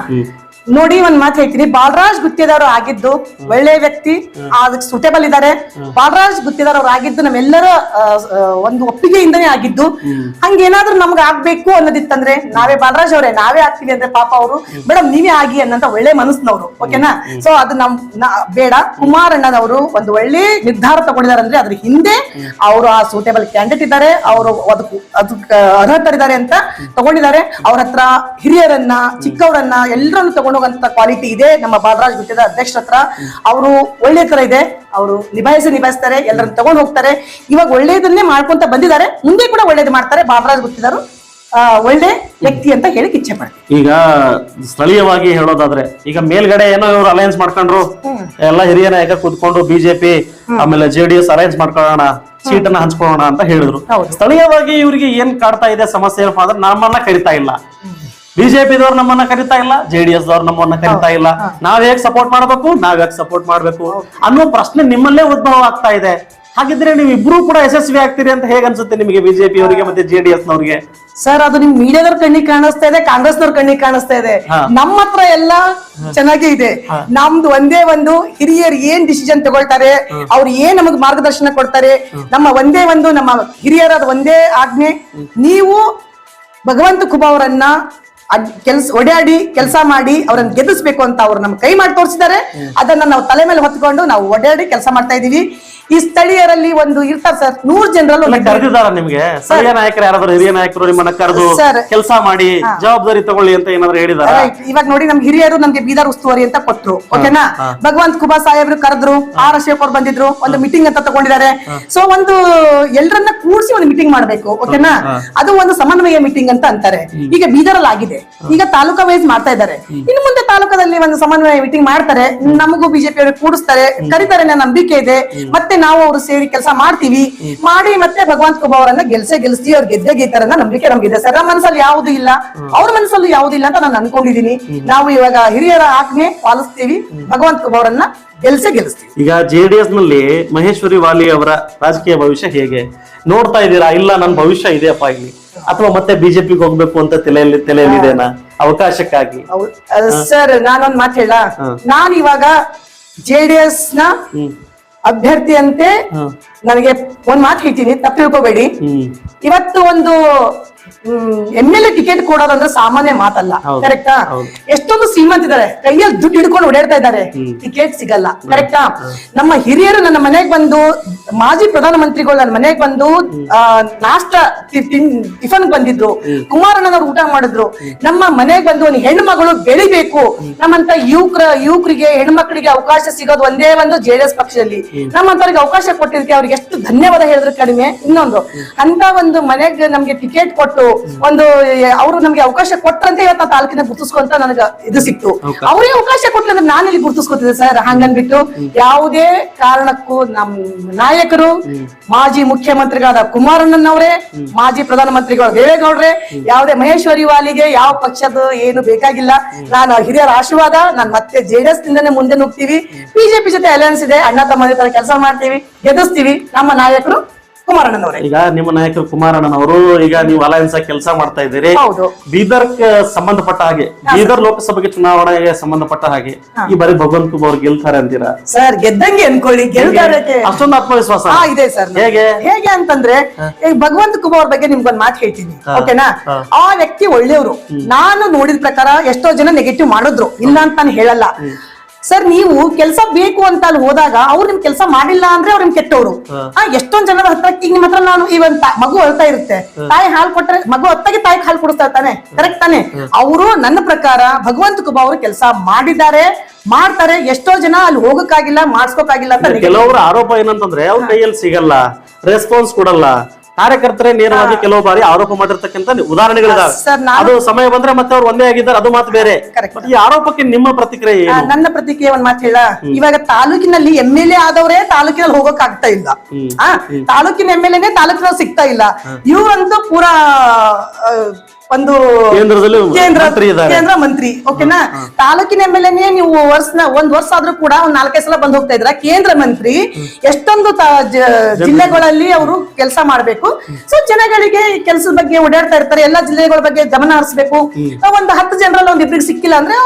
ನೋಡಿ ಒಂದ್ ಮಾತು ಹೇಳ್ತೀನಿ, ಬಾಲರಾಜ್ ಗುತ್ತೇದಾರ್ ಆಗಿದ್ದು ಒಳ್ಳೆ ವ್ಯಕ್ತಿ, ಅದಕ್ಕೆ ಸೂಟೇಬಲ್ ಇದ್ದಾರೆ. ಬಾಲರಾಜ್ ಗುತ್ತೇದಾರ್ ಅವ್ರು ಆಗಿದ್ದು ನಮ್ಮೆಲ್ಲರ ಒಂದು ಒಪ್ಪಿಗೆಯಿಂದನೇ ಆಗಿದ್ದು. ಹಂಗೇನಾದ್ರೂ ನಮ್ಗೆ ಆಗ್ಬೇಕು ಅನ್ನೋದಿತ್ತಂದ್ರೆ ನಾವೇ ಬಾಲರಾಜ್ ಅವರೇ ನಾವೇ ಆಗ್ತೀವಿ ಅಂದ್ರೆ ಪಾಪ ಅವರು ಮೇಡಮ್ ನೀವೇ ಆಗಿ ಅನ್ನಂತ ಒಳ್ಳೆ ಮನಸ್ಸಿನವರು. ಓಕೆನಾ? ಸೊ ಅದು ಬೇಡ. ಕುಮಾರಣ್ಣನವರು ಒಂದು ಒಳ್ಳೆ ನಿರ್ಧಾರ ತಗೊಂಡಿದ್ದಾರೆ ಅಂದ್ರೆ ಅದ್ರ ಹಿಂದೆ ಅವರು ಆ ಸೂಟೇಬಲ್ ಕ್ಯಾಂಡಿಡೇಟ್ ಇದ್ದಾರೆ, ಅವರು ಅದಕ್ಕೆ ಅರ್ಹತರಿದ್ದಾರೆ ಅಂತ ತಗೊಂಡಿದ್ದಾರೆ. ಅವ್ರ ಹತ್ರ ಹಿರಿಯರನ್ನ, ಚಿಕ್ಕವರನ್ನ ಎಲ್ಲರನ್ನು ತಗೊಂಡು ಹೋಗಂತ ಕ್ವಾಲಿಟಿ ಇದೆ ನಮ್ಮ ಬಾಲರಾಜ್ ಗುತ್ತೇದಾರ್ ಅಧ್ಯಕ್ಷರ ಹತ್ರ. ಅವರು ಒಳ್ಳೆ ತರ ಇದೆ. ಅವರು ನಿಭಾಯಿಸ್ತಾರೆ, ಎಲ್ಲರನ್ನ ತಗೊಂಡು ಹೋಗ್ತಾರೆ. ಇವಾಗ ಒಳ್ಳೇದನ್ನೇ ಮಾಡ್ಕೊಂತ ಬಂದಿದ್ದಾರೆ, ಮುಂದೆ ಕೂಡ ಒಳ್ಳೇದು ಮಾಡ್ತಾರೆ. ಬಾಲರಾಜ್ ಗುತ್ತೇದಾರ್ ಒಳ್ಳೆ ವ್ಯಕ್ತಿ ಅಂತ ಹೇಳಕ್ ಇಚ್ಛೆ ಪಡ್ತೀನಿ. ಈಗ ಸ್ಥಳೀಯವಾಗಿ ಹೇಳೋದಾದ್ರೆ, ಈಗ ಮೇಲ್ಗಡೆ ಏನೋ ಇವ್ರು ಅಲಯನ್ಸ್ ಮಾಡ್ಕೊಂಡ್ರು, ಎಲ್ಲ ಹಿರಿಯ ನಾಯಕ ಕೂತ್ಕೊಂಡು ಬಿಜೆಪಿ ಆಮೇಲೆ JDS ಅಲಯನ್ಸ್ ಮಾಡ್ಕೊಳ್ಳೋಣ, ಸೀಟನ್ನ ಹಂಚ್ಕೊಳ್ಳೋಣ ಅಂತ ಹೇಳಿದ್ರು. ಸ್ಥಳೀಯವಾಗಿ ಇವ್ರಿಗೆ ಏನ್ ಕಾಡ್ತಾ ಇದೆ ಸಮಸ್ಯೆ ಏನಪ್ಪಾ ಅಂದ್ರೆ, ನಮ್ಮನ್ನ ಕರಿತಾ ಇಲ್ಲ, ಬಿಜೆಪಿದವ್ರು ನಮ್ಮನ್ನ ಕರಿತಾ ಇಲ್ಲ, JDS ದವ್ರು ನಮ್ಮನ್ನ ಕರಿತಾ ಇಲ್ಲ. ನಾವ್ ಹೇಗ್ ಸಪೋರ್ಟ್ ಮಾಡ್ಬೇಕು, ನಾವ್ ಹೇಗ್ ಸಪೋರ್ಟ್ ಮಾಡ್ಬೇಕು ಅನ್ನೋ ಪ್ರಶ್ನೆ ನಿಮ್ಮಲ್ಲೇ ಉದ್ಭವ ಆಗ್ತಾ ಇದೆ. ಹಾಗಿದ್ರೆ ನೀವು ಇಬ್ರು ಕೂಡ ಯಶಸ್ವಿ ಆಗ್ತೀರಿ ಅಂತ ಹೇಗ್ ಅನ್ಸುತ್ತೆ ನಿಮಗೆ, ಬಿಜೆಪಿ ಅವರಿಗೆ ಮತ್ತೆ JDS ನವ್ರಿಗೆ? ಸರ್ ಅದು ನಿಮ್ ಮೀಡಿಯಾದವ್ರ ಕಣ್ಣಿಗೆ ಕಾಣಿಸ್ತಾ ಇದೆ, ಕಾಂಗ್ರೆಸ್ನವ್ರ ಕಣ್ಣಿಗೆ ಕಾಣಿಸ್ತಾ ಇದೆ. ನಮ್ಮ ಹತ್ರ ಎಲ್ಲ ಚೆನ್ನಾಗೇ ಇದೆ. ನಮ್ದು ಒಂದೇ ಒಂದು, ಹಿರಿಯರು ಏನ್ ಡಿಸಿಷನ್ ತಗೊಳ್ತಾರೆ, ಅವ್ರು ಏನ್ ನಮಗ್ ಮಾರ್ಗದರ್ಶನ ಕೊಡ್ತಾರೆ, ನಮ್ಮ ಒಂದೇ ಒಂದು ನಮ್ಮ ಹಿರಿಯರಾದ ಒಂದೇ ಆಜ್ಞೆ, ನೀವು ಭಗವಂತ ಖುಬಾ ಅವರನ್ನ ಓಡಾಡಿ ಕೆಲಸ ಮಾಡಿ ಅವ್ರನ್ನ ಗೆಲ್ಲಿಸ್ಬೇಕು ಅಂತ ಅವ್ರು ನಮ್ ಕೈ ಮಾಡಿ ತೋರಿಸಿದ್ದಾರೆ. ಅದನ್ನ ನಾವು ತಲೆ ಮೇಲೆ ಹೊತ್ಕೊಂಡು ನಾವು ಓಡಾಡಿ ಕೆಲಸ ಮಾಡ್ತಾ ಇದೀವಿ. ಈ ಸ್ಥಳೀಯರಲ್ಲಿ ಒಂದು ಇರ್ತಾರೆ ಸರ್ 100 ಜನರಲ್ಲಿ ಕರೆದಿದ್ದಾರ ನಿಮ್ಗೆ ಸ್ಥಳೀಯ ನಾಯಕರು ಯಾರಾದ್ರೂ ಹಿರಿಯ ನಾಯಕರು ನಿಮ್ಮನ್ನ ಕರೆದು ಕೆಲಸ ಮಾಡಿ ಜವಾಬ್ದಾರಿ ತಗೊಳ್ಳಿ ಅಂತ ಏನಾದ್ರು ಹೇಳಿದಾರ? ಇವಾಗ ನೋಡಿ ನಮ್ ಹಿರಿಯರು ನಮ್ಗೆ ಬೀದರ್ ಉಸ್ತುವಾರಿ ಅಂತ ಕೊಟ್ರು, ಓಕೆನಾ. ಭಗವಂತ ಖುಬಾ ಸಾಹೇಬ್ರು ಕರೆದ್ರು, ಆರ್ ಅಶೋಕ್ ಅವ್ರು ಬಂದಿದ್ರು, ಒಂದು ಮೀಟಿಂಗ್ ಅಂತ ತಗೊಂಡಿದ್ದಾರೆ. ಸೊ ಒಂದು ಎಲ್ಲರನ್ನ ಕೂಡಿಸಿ ಒಂದು ಮೀಟಿಂಗ್ ಮಾಡ್ಬೇಕು, ಓಕೆನಾ. ಅದು ಒಂದು ಸಮನ್ವಯ ಮೀಟಿಂಗ್ ಅಂತ ಅಂತಾರೆ. ಈಗ ಬೀದರಲ್ಲಿ ಆಗಿದೆ, ಈಗ ತಾಲೂಕಾ ವೈಸ್ ಮಾಡ್ತಾ ಇದ್ದಾರೆ. ಇನ್ನು ಮುಂದೆ ತಾಲೂಕದಲ್ಲಿ ಒಂದು ಸಮನ್ವಯ ಮೀಟಿಂಗ್ ಮಾಡ್ತಾರೆ, ನಮಗೂ ಬಿಜೆಪಿ ಅವರು ಕೂಡಿಸ್ತಾರೆ, ಕರೀತಾರೆ ಅನ್ನೋ ನಂಬಿಕೆ ಇದೆ. ಮತ್ತೆ ನಾವು ಅವರು ಸೇರಿ ಕೆಲಸ ಮಾಡ್ತೀವಿ, ಮಾಡಿ ಮತ್ತೆ ಭಗವಂತ ಖುಬಾ ಅವರನ್ನ ಗೆಲ್ಸ್ತೀವಿ, ಅವ್ರು ಗೆದ್ದೆ ಗೆಲ್ತಾರೆ ಅನ್ನೋ ನಂಬಿಕೆ ನಮ್ಗಿದೆ ಸರ್. ನಮ್ಮ ಮನಸ್ಸಲ್ಲಿ ಯಾವ್ದು ಇಲ್ಲ, ಅವ್ರ ಮನಸ್ಸಲ್ಲೂ ಯಾವ್ದು ಇಲ್ಲ ಅಂತ ನಾನು ಅನ್ಕೊಂಡಿದೀನಿ. ನಾವು ಇವಾಗ ಹಿರಿಯರ ಆಜ್ಞೆ ಪಾಲಿಸ್ತೀವಿ, ಭಗವಂತ ಖುಬಾ ಅವರನ್ನ ಗೆಲ್ಸ್ತೀವಿ. ಈಗ ಜೆಡಿಎಸ್ ನಲ್ಲಿ ಮಹೇಶ್ವರಿ ವಾಲಿ ಅವರ ರಾಜಕೀಯ ಭವಿಷ್ಯ ಹೇಗೆ ನೋಡ್ತಾ ಇದ್ದೀರಾ? ಇಲ್ಲ ನನ್ನ ಭವಿಷ್ಯ ಇದೆಯಪ್ಪ ಇಲ್ಲಿ, ಅಥವಾ ಮತ್ತೆ ಬಿಜೆಪಿಗೆ ಹೋಗ್ಬೇಕು ಅಂತ ತಲೆಯಲ್ಲಿದೆನಾ ಅವಕಾಶಕ್ಕಾಗಿ? ಸರ್ ನಾನೊಂದ್ ಮಾತು ಹೇಳ, ನಾನು ಇವಾಗ JDS ನ ಅಭ್ಯರ್ಥಿ ಅಂತೆ ನನಗೆ ಒಂದ್ ಮಾತು ಹೇಳ್ತೀನಿ, ತಪ್ಪು ತಿಳ್ಕೋಬೇಡಿ. ಇವತ್ತು ಒಂದು MLA ಟಿಕೆಟ್ ಕೊಡೋದಂದ್ರೆ ಸಾಮಾನ್ಯ ಮಾತಲ್ಲ, ಕರೆಕ್ಟಾ? ಎಷ್ಟೊಂದು ಶ್ರೀಮಂತ ಇದಾರೆ, ಕೈಯಲ್ಲಿ ದುಡ್ಡು ಹಿಡ್ಕೊಂಡು ಓಡಾಡ್ತಾ ಇದ್ದಾರೆ, ಟಿಕೆಟ್ ಸಿಗಲ್ಲ, ಕರೆಕ್ಟಾ? ನಮ್ಮ ಹಿರಿಯರು ನನ್ನ ಮನೆಗೆ ಬಂದು, ಮಾಜಿ ಪ್ರಧಾನಮಂತ್ರಿಗಳು ನನ್ನ ಮನೆಗೆ ಬಂದು ನಾಷ್ಟ ಟಿಫನ್ ಬಂದಿದ್ರು, ಕುಮಾರಣ್ಣನವ್ರು ಊಟ ಮಾಡಿದ್ರು. ನಮ್ಮ ಮನೆಗೆ ಬಂದು ಒಂದು ಹೆಣ್ಣು ಮಗಳು ಬೆಳಿಬೇಕು, ನಮ್ಮಂತ ಯುವಕರಿಗೆ ಹೆಣ್ಮಕ್ಳಿಗೆ ಅವಕಾಶ ಸಿಗೋದು ಒಂದೇ ಒಂದು JDS ಪಕ್ಷದಲ್ಲಿ. ನಮ್ಮಂತವ್ರಿಗೆ ಅವಕಾಶ ಕೊಟ್ಟಿದ್ದಕ್ಕೆ ಅವ್ರಿಗೆ ಎಷ್ಟು ಧನ್ಯವಾದ ಹೇಳಿದ್ರೆ ಕಡಿಮೆ. ಇನ್ನೊಂದು ಅಂತ ಒಂದು ಮನೆಗೆ ನಮ್ಗೆ ಟಿಕೆಟ್ ಕೊಟ್ಟು ಒಂದು ಅವರು ನಮ್ಗೆ ಅವಕಾಶ ಕೊಟ್ರಂತೆ ಇವತ್ತು ತಾಲೂಕಿನ ಗುರ್ತಿಸ್ಕೊಂತ ನನಗ ಇದು ಸಿಕ್ತು. ಅವರೇ ಅವಕಾಶ ಕೊಟ್ಲಂದ್ರೆ ನಾನು ಇಲ್ಲಿ ಗುರ್ತಿಸ್ಕೊತಿದ್ದೆ ಸರ್. ಹಂಗನ್ಬಿಟ್ಟು ಯಾವುದೇ ಕಾರಣಕ್ಕೂ ನಮ್ ನಾಯಕರು, ಮಾಜಿ ಮುಖ್ಯಮಂತ್ರಿಗಳಾದ ಕುಮಾರಣ್ಣನವರೇ, ಮಾಜಿ ಪ್ರಧಾನಮಂತ್ರಿಗಳು ದೇವೇಗೌಡ್ರೆ, ಯಾವುದೇ ಮಹೇಶ್ವರಿ ವಾಲಿಗೆ ಯಾವ ಪಕ್ಷದ ಏನು ಬೇಕಾಗಿಲ್ಲ. ನಾನು ಹಿರಿಯರ ಆಶೀರ್ವಾದ, ನಾನು ಮತ್ತೆ JDS ನಿಂದನೇ ಮುಂದೆ ನುಗ್ತೀವಿ. ಬಿಜೆಪಿ ಜೊತೆ ಅಲಯನ್ಸ್ ಇದೆ, ಅಣ್ಣ ತಮ್ಮ ತರ ಕೆಲಸ ಮಾಡ್ತೀವಿ, ಗೆಲ್ಲಿಸ್ತೀವಿ. ನಮ್ಮ ನಾಯಕರು ಕುಮಾರಣ್ಣನವರೇ. ಈಗ ನಿಮ್ಮ ನಾಯಕರು ಕುಮಾರಣ್ಣನವರು, ಈಗ ನೀವು ಅಲಯನ್ಸ್ ಆಗಿ ಕೆಲಸ ಮಾಡ್ತಾ ಇದ್ದೀರಿ. ಬೀದರ್ ಸಂಬಂಧಪಟ್ಟ ಹಾಗೆ, ಬೀದರ್ ಲೋಕಸಭೆಗೆ ಚುನಾವಣೆಗೆ ಸಂಬಂಧಪಟ್ಟ ಹಾಗೆ ಈ ಬಾರಿ ಭಗವಂತ ಖುಬಾ ಅವ್ರು ಗೆಲ್ತಾರೆ ಅಂತೀರಾ? ಸರ್ ಗೆದ್ದಂಗೆ ಅನ್ಕೊಳ್ಳಿ, ಗೆಲ್ತಾರೆ ಅಷ್ಟೊಂದು ಆತ್ಮವಿಶ್ವಾಸ ಇದೆ ಸರ್. ಹೇಗೆ ಅಂತಂದ್ರೆ ಭಗವಂತ ಖುಬಾ ಅವ್ರ ಬಗ್ಗೆ ನಿಮ್ಗೊಂದು ಮಾತು ಹೇಳ್ತೀನಿ, ಓಕೆನಾ. ಆ ವ್ಯಕ್ತಿ ಒಳ್ಳೆಯವರು. ನಾನು ನೋಡಿದ ಪ್ರಕಾರ ಎಷ್ಟೋ ಜನ ನೆಗೆಟಿವ್ ಮಾಡಿದ್ರು, ಇಲ್ಲ ಅಂತ ನಾನು ಹೇಳಲ್ಲ ಸರ್. ನೀವು ಕೆಲಸ ಬೇಕು ಅಂತ ಅಲ್ಲಿ ಹೋದಾಗ ಅವ್ರು ನಿಮ್ ಕೆಲಸ ಮಾಡಿಲ್ಲ ಅಂದ್ರೆ ಅವ್ರು ನಿಮ್ ಕೆಟ್ಟವ್ರು. ಎಷ್ಟೊಂದ್ ಜನರ ಹತ್ರ ಈಗ ನಿಮ್ಮ ಹತ್ರ ನಾನು ಇವನ್ ಮಗು ಅಳ್ತಾ ಇರುತ್ತೆ, ತಾಯಿ ಹಾಲು ಕೊಟ್ರೆ ಮಗು ಹೊತ್ತಾಗಿ ತಾಯಿಗೆ ಹಾಲು ಕೊಡಿಸ್ತಾ ಇರ್ತಾನೆ, ಕರೆಕ್ಟ್ ತಾನೆ? ಅವರು ನನ್ನ ಪ್ರಕಾರ ಭಗವಂತ ಖುಬಾ ಅವರು ಕೆಲಸ ಮಾಡಿದ್ದಾರೆ, ಮಾಡ್ತಾರೆ. ಎಷ್ಟೋ ಜನ ಅಲ್ಲಿ ಹೋಗಕ್ಕಾಗಿಲ್ಲ, ಮಾಡ್ಸ್ಕೊಕಾಗಿಲ್ಲ ಅಂತ ಕೆಲವರು ಆರೋಪ ಏನಂತಂದ್ರೆ ಅವ್ರ ಕೈಯಲ್ಲಿ ಸಿಗಲ್ಲ, ರೆಸ್ಪಾನ್ಸ್ ಕೊಡಲ್ಲ. ಕಾರ್ಯಕರ್ತರೇ ನೇರವಾಗಿ ಕೆಲವು ಬಾರಿ ಆರೋಪ ಮಾಡಿರ್ತಕ್ಕಂಥ ಉದಾಹರಣೆಗಳಿದಾವೆ. ಅದು ಸಮಯ ಬಂದ್ರೆ ಮತ್ತೆ ಅವ್ರು ಒಂದೇ ಆಗಿದ್ದಾರೆ, ಅದು ಮಾತು ಬೇರೆ. ಈ ಆರೋಪಕ್ಕೆ ನಿಮ್ಮ ಪ್ರತಿಕ್ರಿಯೆ? ನನ್ನ ಪ್ರತಿಕ್ರಿಯೆ ಒಂದ್ ಮಾತು ಹೇಳ, ಇವಾಗ ತಾಲೂಕಿನಲ್ಲಿ MLA ಆದವರೇ ತಾಲೂಕಿನಲ್ಲಿ ಹೋಗಕ್ ಆಗ್ತಾ ಇಲ್ಲ. ತಾಲೂಕಿನ MLAನೇ ತಾಲೂಕಿನಲ್ಲಿ ಸಿಗ್ತಾ ಇಲ್ಲ. ಇವ್ರಂತೂ ಪೂರಾ ಒಂದು ಕೇಂದ್ರ ಮಂತ್ರಿ, ಓಕೆನಾ. ತಾಲೂಕಿನ MLAನೇ ನೀವು ಒಂದ್ ವರ್ಷ ಆದ್ರೂ ಕೂಡ ಒಂದ್ 4-5 ಸಲ ಬಂದ್ ಹೋಗ್ತಾ ಇದ್ರ. ಕೇಂದ್ರ ಮಂತ್ರಿ ಎಷ್ಟೊಂದು ಜಿಲ್ಲೆಗಳಲ್ಲಿ ಅವರು ಕೆಲಸ ಮಾಡ್ಬೇಕು. ಸೊ ಜನಗಳಿಗೆ ಕೆಲಸದ ಬಗ್ಗೆ ಓಡಾಡ್ತಾ ಇರ್ತಾರೆ, ಎಲ್ಲಾ ಜಿಲ್ಲೆಗಳ ಬಗ್ಗೆ ಗಮನ ಹರಿಸ್ಬೇಕು. ಒಂದ್ 10 ಜನರಲ್ಲಿ ಒಂದ್ ಇಬ್ರಿಗೆ ಸಿಕ್ಕಿಲ್ಲ ಅಂದ್ರೆ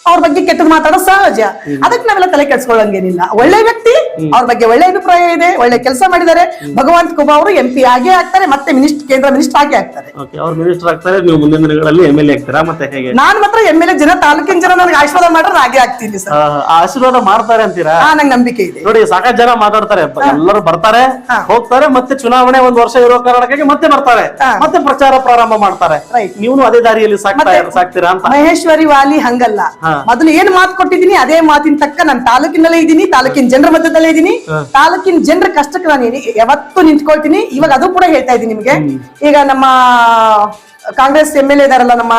ಅವ್ರ ಬಗ್ಗೆ ಕೆಟ್ಟದ್ ಮಾತಾಡೋ ಸಹಜ. ಅದಕ್ಕೆ ನಾವೆಲ್ಲ ತಲೆ ಕೆಡ್ಸ್ಕೊಳ್ಳಂಗೇನಿಲ್ಲ. ಒಳ್ಳೆ ವ್ಯಕ್ತಿ, ಅವ್ರ ಬಗ್ಗೆ ಒಳ್ಳೆ ಅಭಿಪ್ರಾಯ ಇದೆ, ಒಳ್ಳೆ ಕೆಲಸ ಮಾಡಿದ್ದಾರೆ. ಭಗವಂತ ಖುಬಾ ಅವರು MP ಆಗೇ ಆಗ್ತಾರೆ, ಮತ್ತೆ ಕೇಂದ್ರ ಮಿನಿಸ್ಟರ್ ಆಗೇ ಆಗ್ತಾರೆ. ಅವ್ರು ಮಿನಿಸ್ಟರ್ ಆಗ್ತಾರೆ, ನೀವು ಮುಂದಿನ ದಿನಗಳಲ್ಲಿ MLA ಆಗ್ತೀರಾ? ಮತ್ತೆ ಹೇಗೆ? ನಾನ್ ಮಾತ್ರ MLA ಜನ, ತಾಲೂಕಿನ ಜನ ನನಗೆ ಆಶೀರ್ವಾದ ಮಾಡ್ರೆ ಹಾಗೆ ಆಗ್ತೀನಿ ಸರ್. ಆಶೀರ್ವಾದ ಮಾಡ್ತಾರೆ ಅಂತೀರಾ? ನಂಗೆ ನಂಬಿಕೆ ಇದೆ. ನೋಡಿ, ಸಾಕಷ್ಟು ಜನ ಮಾತಾಡ್ತಾರೆ, ಎಲ್ಲರೂ ಬರ್ತಾರೆ ಹೋಗ್ತಾರೆ, ಮತ್ತೆ ಚುನಾವಣೆ 1 ವರ್ಷ ಇರೋ ಕಾರಣಕ್ಕಾಗಿ ಮತ್ತೆ ಬರ್ತಾರೆ, ಮತ್ತೆ ಪ್ರಚಾರ ಪ್ರಾರಂಭ ಮಾಡ್ತಾರೆ. ನೀವು ಅದೇ ದಾರಿಯಲ್ಲಿ ಸಾಕ್ತೀರಾ ಅಂತ? ಮಹೇಶ್ವರಿ ವಾಲಿ ಹಂಗಲ್ಲ. ಮೊದಲು ಏನ್ ಮಾತು ಕೊಟ್ಟಿದ್ದೀನಿ ಅದೇ ಮಾತಿನ ತಕ್ಕ ನಾನು ತಾಲೂಕಿನಲ್ಲೇ ಇದ್ದೀನಿ, ತಾಲೂಕಿನ ಜನರ ಮಧ್ಯದಲ್ಲೇ ಇದ್ದೀನಿ, ತಾಲೂಕಿನ ಜನರ ಕಷ್ಟಕ್ಕೆ ನಾನು ಯಾವತ್ತೂ ನಿಂತ್ಕೊಳ್ತೀನಿ. ಇವಾಗ ಅದು ಕೂಡ ಹೇಳ್ತಾ ಇದ್ದೀನಿ ನಿಮ್ಗೆ. ಈಗ ನಮ್ಮ ಕಾಂಗ್ರೆಸ್ MLA ಇದಾರಲ್ಲ, ನಮ್ಮ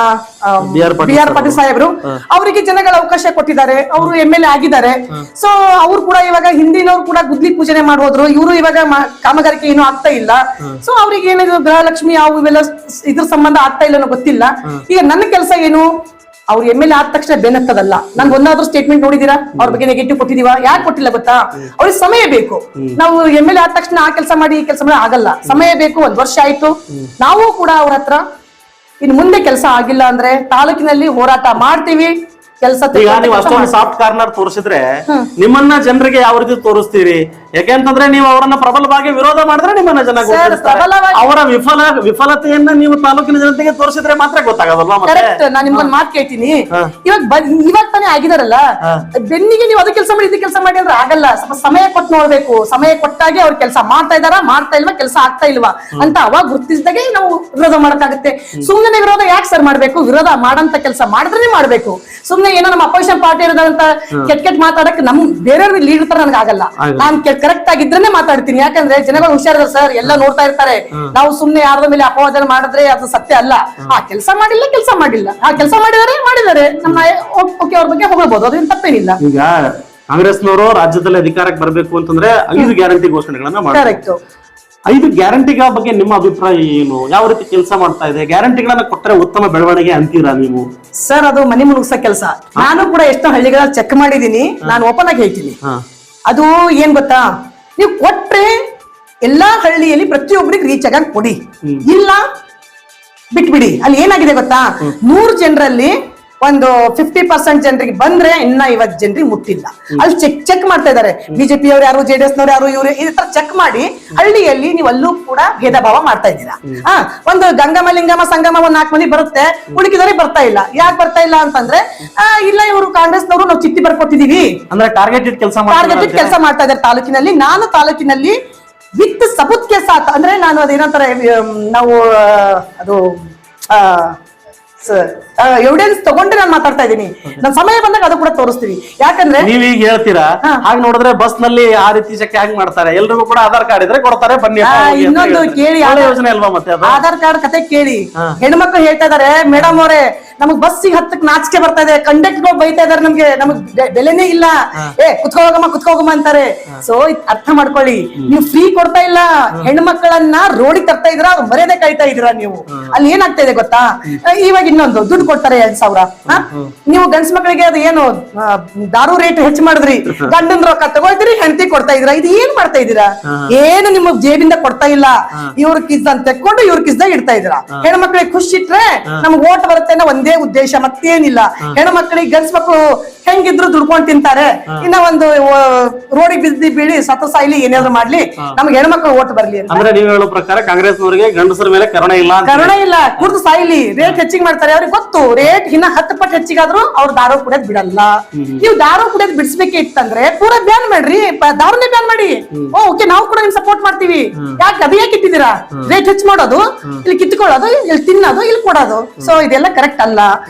BR ಪಾಟೀಲ್ ಸಾಹೇಬ್ರು, ಅವರಿಗೆ ಜನಗಳ ಅವಕಾಶ ಕೊಟ್ಟಿದ್ದಾರೆ, ಅವರು MLA ಆಗಿದ್ದಾರೆ. ಸೊ ಅವ್ರು ಕೂಡ ಇವಾಗ ಹಿಂದಿನವ್ರು ಕೂಡ ಗುದ್ಲಿ ಪೂಜನೆ ಮಾಡೋದ್ರು, ಇವರು ಇವಾಗ ಕಾಮಗಾರಿಕೆ ಏನು ಆಗ್ತಾ ಇಲ್ಲ. ಸೊ ಅವ್ರಿಗೆ ಏನಿದ್ರು ಗೃಹಲಕ್ಷ್ಮಿ ಅವು ಇವೆಲ್ಲ ಇದ್ರ ಸಂಬಂಧ ಆಗ್ತಾ ಇಲ್ಲ ಅನ್ನೋ ಗೊತ್ತಿಲ್ಲ. ಈಗ ನನ್ನ ಕೆಲಸ ಏನು, ಅವ್ರು MLA ಆದ ತಕ್ಷಣ ಬೆನ್ನತ್ತದಲ್ಲ. ನನ್ ಒಂದಾದ್ರೂ ಸ್ಟೇಟ್ಮೆಂಟ್ ನೋಡಿದೀರಾ ಅವ್ರ ಬಗ್ಗೆ ನೆಗೆಟಿವ್ ಕೊಟ್ಟಿದೀವಾ? ಯಾಕೆ ಕೊಟ್ಟಿಲ್ಲ ಗೊತ್ತಾ? ಅವ್ರಿಗೆ ಸಮಯ ಬೇಕು. ನಾವು MLA ಆದ ತಕ್ಷಣ ಆ ಕೆಲಸ ಮಾಡಿ ಈ ಕೆಲಸ ಮಾಡಿ ಆಗಲ್ಲ, ಸಮಯ ಬೇಕು. 1 ವರ್ಷ ಆಯ್ತು, ನಾವು ಕೂಡ ಅವ್ರ ಹತ್ರ ಇನ್ ಮುಂದೆ ಕೆಲಸ ಆಗಿಲ್ಲ ಅಂದ್ರೆ ತಾಲೂಕಿನಲ್ಲಿ ಹೋರಾಟ ಮಾಡ್ತೀವಿ. ಕೆಲಸ ಈಗ ನೀವು ಅಷ್ಟೊಂದು ಸಾಫ್ಟ್ ಕಾರ್ನರ್ ತೋರಿಸಿದ್ರೆ ನಿಮ್ಮನ್ನ ಜನರಿಗೆ ಯಾವ ರೀತಿ ತೋರಿಸ್ತೀರಿ? ಯಾಕೆಂತಂದ್ರೆ ನೀವು ಅವರನ್ನ ಪ್ರಬಲವಾಗಿ ವಿರೋಧ ಮಾಡಿದ್ರೆ ನಿಮ್ಮನ್ನ ಜನ ಗುರುತಿಸ್ತಾರೆ. ಅವರ ವಿಫಲತೆಯನ್ನ ನೀವು ತಾಲೂಕಿನ ಜನತೆಗೆ ತೋರಿಸಿದ್ರೆ ಮಾತ್ರ ಗೊತ್ತಾಗೋದಲ್ವಾ? ಕರೆಕ್ಟ್. ನಾನು ನಿಮ್ಗೊಂದು ಮಾತು ಕೇಳ್ತೀನಿ. ಇವಾಗ ತಾನೇ ಆಗಿದಾರಲ್ಲ, ಬೆನ್ನಿಗೆ ನೀವು ಅದು ಕೆಲಸ ಮಾಡಿ ಇದು ಕೆಲಸ ಮಾಡಿ ಅಂದ್ರೆ ಆಗಲ್ಲ. ಸ್ವಲ್ಪ ಸಮಯ ಕೊಟ್ಟು ನೋಡ್ಬೇಕು. ಸಮಯ ಕೊಟ್ಟಾಗೆ ಅವ್ರ ಕೆಲಸ ಮಾಡ್ತಾ ಇದಾರ, ಮಾಡ್ತಾ ಇಲ್ವಾ, ಕೆಲಸ ಆಗ್ತಾ ಇಲ್ವಾ ಅಂತ ಅವಾಗ ಗುರುತಿಸಿದಾಗೆ ನಾವು ವಿರೋಧ ಮಾಡಕ್ಕಾಗುತ್ತೆ. ಸುಮ್ಮನೆ ವಿರೋಧ ಯಾಕೆ ಸರ್ ಮಾಡ್ಬೇಕು? ವಿರೋಧ ಮಾಡಂತ ಕೆಲಸ ಮಾಡಿದ್ರೆ ಮಾಡ್ಬೇಕು. ಸುಮ್ನೆ ಏನೋ ನಮ್ಮ ಅಪೋಸಿಷನ್ ಪಾರ್ಟಿ ಇರೋದಂತ ಕೆಟ್ಟ ಮಾತಾಡಕ್ ನಮ್ ಬೇರೆ ಲೀಡರ್ ತರ ನನಗೆ ಆಗಲ್ಲ. ನಾನ್ ಕರೆಕ್ಟ್ ಆಗಿದ್ರೇನೆ ಮಾತಾಡ್ತೀನಿ. ಯಾಕಂದ್ರೆ ಜನಗಳು ಹುಷಾರಿದ್ದಾರೆ ಸರ್, ಎಲ್ಲ ನೋಡ್ತಾ ಇರ್ತಾರೆ. ನಾವು ಸುಮ್ನೆ ಯಾರದ ಮೇಲೆ ಅಪವಾದ ಮಾಡಿದ್ರೆ ಅದು ಸತ್ಯ ಅಲ್ಲ. ಆ ಕೆಲಸ ಮಾಡಿಲ್ಲ, ಕೆಲಸ ಮಾಡಿಲ್ಲ. ಆ ಕೆಲಸ ಮಾಡಿದ್ದಾರೆ ನಮ್ಮ ಓಕೆ, ಅವ್ರ ಬಗ್ಗೆ ಹೋಗಬಹುದು, ಅದೇನು ತಪ್ಪೇನಿಲ್ಲ. ಈಗ ಕಾಂಗ್ರೆಸ್ನವರು ರಾಜ್ಯದಲ್ಲಿ ಅಧಿಕಾರಕ್ಕೆ ಬರಬೇಕು ಅಂತಂದ್ರೆ 5 ಗ್ಯಾರಂಟಿ ಘೋಷಣೆಗಳನ್ನ ಮಾಡ್ತಾರೆ. 5 ಗ್ಯಾರಂಟಿಗಳ ಬಗ್ಗೆ ನಿಮ್ಮ ಅಭಿಪ್ರಾಯ ಏನು? ಯಾವ ರೀತಿ ಕೆಲಸ ಮಾಡ್ತಾ ಇದೆ? ಗ್ಯಾರಂಟಿಗಳನ್ನ ಕೊಟ್ಟರೆ ಉತ್ತಮ ಬೆಳವಣಿಗೆ ಅಂತೀರಾ ನೀವು? ಸರ್, ಅದು ಮನೆ ಮುಳುಗ್ಸೋ ಕೆಲಸ. ನಾನು ಕೂಡ ಎಷ್ಟೋ ಹಳ್ಳಿಗಳಲ್ಲಿ ಚೆಕ್ ಮಾಡಿದೀನಿ. ನಾನು ಓಪನ್ ಆಗಿ ಹೇಳ್ತೀನಿ. ಅದು ಏನ್ ಗೊತ್ತಾ, ನೀವು ಕೊಟ್ರೆ ಎಲ್ಲಾ ಹಳ್ಳಿಯಲ್ಲಿ ಪ್ರತಿಯೊಬ್ಬರಿಗೆ ರೀಚ್ ಆಗಿ ಕೊಡಿ, ಇಲ್ಲ ಬಿಟ್ಬಿಡಿ. ಅಲ್ಲಿ ಏನಾಗಿದೆ ಗೊತ್ತಾ, 100 ಜನರಲ್ಲಿ ಒಂದು 50% ಜನರಿಗೆ ಬಂದ್ರೆ ಇನ್ನ 50 ಜನರಿಗೆ ಮುಟ್ಟಿಲ್ಲ. ಅಲ್ಲಿ ಚೆಕ್ ಮಾಡ್ತಾ ಇದಾರೆ. ಬಿಜೆಪಿ ಅವ್ರು ಯಾರು, JDS ನವ್ರು ಯಾರು, ಇವ್ರು ಈ ತರ ಚೆಕ್ ಮಾಡಿ ಹಳ್ಳಿಯಲ್ಲಿ ನೀವು ಅಲ್ಲೂ ಕೂಡ ಭೇದ ಭಾವ ಮಾಡ್ತಾ ಇದ್ದೀರಾ. ಒಂದು ಗಂಗಮ ಲಿಂಗಮ ಸಂಗಮ 4 ಮಂದಿ ಬರುತ್ತೆ, ಉಳಿಕಿದವರಿಗೆ ಬರ್ತಾ ಇಲ್ಲ. ಯಾಕೆ ಬರ್ತಾ ಇಲ್ಲ ಅಂತಂದ್ರೆ ಇಲ್ಲ, ಇವರು ಕಾಂಗ್ರೆಸ್ನವರು ನಾವು ಚಿಟ್ಟಿ ಬರ್ಕೊಟ್ಟಿದೀವಿ ಅಂದ್ರೆ ಟಾರ್ಗೆಟೆಡ್ ಕೆಲಸ ಮಾಡ್ತಾ ಇದ್ದಾರೆ ತಾಲೂಕಿನಲ್ಲಿ. ನಾನು ತಾಲೂಕಿನಲ್ಲಿ ವಿತ್ ಸಬೂತ್ ಕೆ ಸಾಥ್, ಅಂದ್ರೆ ನಾನು ಅದೇನಂತಾರೆ, ನಾವು ಅದು ಎವಿಡೆನ್ಸ್ ತಗೊಂಡ್ರೆ ನಾನು ಮಾತಾಡ್ತಾ ಇದ್ದೀನಿ. ನನ್ನ ಸಮಯ ಬಂದಾಗ ಅದು ಕೂಡ ತೋರಿಸ್ತೀವಿ. ಯಾಕಂದ್ರೆ ನೀವೀಗ ಹೇಳ್ತೀರಾ, ಹಾಗೆ ನೋಡಿದ್ರೆ ಬಸ್ ನಲ್ಲಿ ಆ ರೀತಿ ಚೆಕ್ ಹ್ಯಾಂಗ್ ಮಾಡ್ತಾರೆ? ಎಲ್ರಿಗೂ ಕೂಡ ಆಧಾರ್ ಕಾರ್ಡ್ ಇದ್ರೆ ಕೊಡ್ತಾರೆ, ಬನ್ನಿ. ಇನ್ನೊಂದು ಕೇಳಿ, ಯೋಜನೆ ಅಲ್ವಾ ಮತ್ತೆ ಅದು? ಆಧಾರ್ ಕಾರ್ಡ್ ಕತೆ ಕೇಳಿ. ಹೆಣ್ಮಕ್ಳು ಹೇಳ್ತಾ ಇದಾರೆ, ಮೇಡಮ್ ಅವರೇ ನಮಗ್ ಬಸ್ಸಿಗೆ ಹತ್ತಕ್ ನಾಚಿಕೆ ಬರ್ತಾ ಇದೆ, ಕಂಡಕ್ಟರ್ ಬೈತಾ ಇದಾರೆ, ನಮಗ್ ಬೆಲೆನೇ ಇಲ್ಲ, ಕುತ್ಕೋಗಮ್ಮ ಅಂತಾರೆ. ಸೊ ಅರ್ಥ ಮಾಡ್ಕೊಳ್ಳಿ, ನೀವು ಫ್ರೀ ಕೊಡ್ತಾ ಇಲ್ಲ, ಹೆಣ್ಮಕ್ಳನ್ನ ರೋಡಿಗೆ ತರ್ತಾ ಇದ್ರ, ಅವ್ರು ಮರ್ಯಾದೆ ಕಾಯ್ತಾ ಇದೀರಾ ನೀವು. ಅಲ್ಲಿ ಏನಾಗ್ತಾ ಇದೆ ಗೊತ್ತಾ, ಇವಾಗ ಇನ್ನೊಂದು ದುಡ್ಡು ಕೊಡ್ತಾರೆ 2,000. ನೀವು ಗಂಡ್ಸ್ ಮಕ್ಕಳಿಗೆ ಅದು ಏನು ದಾರು ರೇಟ್ ಹೆಚ್ಚು ಮಾಡಿದ್ರಿ, ಗಂಡನ ರೊಕ್ಕ ತಗೊಳ್ತೀರಿ, ಹೆಂಡತಿ ಕೊಡ್ತಾ ಇದ್ದೀರಾ. ಇದು ಏನ್ ಮಾಡ್ತಾ ಇದ್ದೀರಾ? ಏನು ನಿಮ್ಮ ಜೇಬಿಂದ ಕೊಡ್ತಾ ಇಲ್ಲ. ಇವ್ರ ಕಿಸ್ ಅಂತ ತೆಕ್ಕೊಂಡು ಇವ್ರ ಕಿಸ್ದಾಗ ಇಡ್ತಾ ಇದ್ದೀರಾ. ಹೆಣ್ಮಕ್ಳಿಗೆ ಖುಷಿ ಇಟ್ರೆ ನಮ್ಗೆ ಓಟ್ ಬರುತ್ತೆ ಅನ್ನೋ ಒಂದೇ ಉದ್ದೇಶ, ಮತ್ತೇನಿಲ್ಲ. ಹೆಣ್ಮಕ್ಳಿಗೆ ಗಂಡ್ಸ್ ಮಕ್ಳು ಹೆಂಗಿದ್ರು ದುಡ್ಕೊಂಡ್ ತಿಂತಾರೆ. ಇನ್ನ ಒಂದು ರೋಡಿಗೆ ಬಿದ್ದಿ ಬೀಳಿ ಸತ ಸಾಯ್ಲಿ, ಏನಾದ್ರು ಮಾಡ್ಲಿ, ನಮ್ಗೆ ಹೆಣ್ಮಕ್ಳು ಓಟ್ ಬರ್ಲಿ ಅಂತ. ಅಂದ್ರೆ ನೀವು ಹೇಳೋ ಪ್ರಕಾರ ಕಾಂಗ್ರೆಸ್ನವರಿಗೆ ಗಂಡಸರ ಮೇಲೆ ಕರುಣೆ ಇಲ್ಲ, ಕುಡ್ದು ಸಾಯ್ಲಿ, ರೇಟ್ ಹೆಚ್ಚಿಗೆ ಮಾಡ್ತಾರೆ. ಅವ್ರಿಗೆ ಗೊತ್ತು ರೇಟ್ ಇನ್ನ 10 ಪಟ್ಟು ಹೆಚ್ಚಿಗಾದ್ರು ಅವ್ರು ದಾರು ಕುಡಿಯೋದ್ ಬಿಡಲ್ಲ. ನೀವು ದಾರು ಕುಡಿಯೋದ್ ಬಿಡಿಸ್ಬೇಕೆ ಇತ್ತಂದ್ರೆ ಪೂರಾ ಬ್ಯಾನ್ ಮಾಡ್ರಿ, ದಾರುನೇ ಬ್ಯಾನ್ ಮಾಡಿ. ಓಕೆ, ನಾವು ಕೂಡ ನಿಮ್ ಸಪೋರ್ಟ್ ಮಾಡ್ತೀವಿ. ಯಾಕೆ ಅದು ಯಾಕೆ ಇಟ್ಟಿದ್ದೀರಾ? ರೇಟ್ ಹೆಚ್ಚು ಮಾಡೋದು, ಇಲ್ಲಿ ಕಿತ್ಕೊಳ್ಳೋದು, ಇಲ್ಲಿ ತಿನ್ನೋದು, ಇಲ್ಲಿ ಕೊಡೋದು. ಸೊ ಇದೆಲ್ಲ ಕರೆಕ್ಟ್ ಅಲ್ಲ.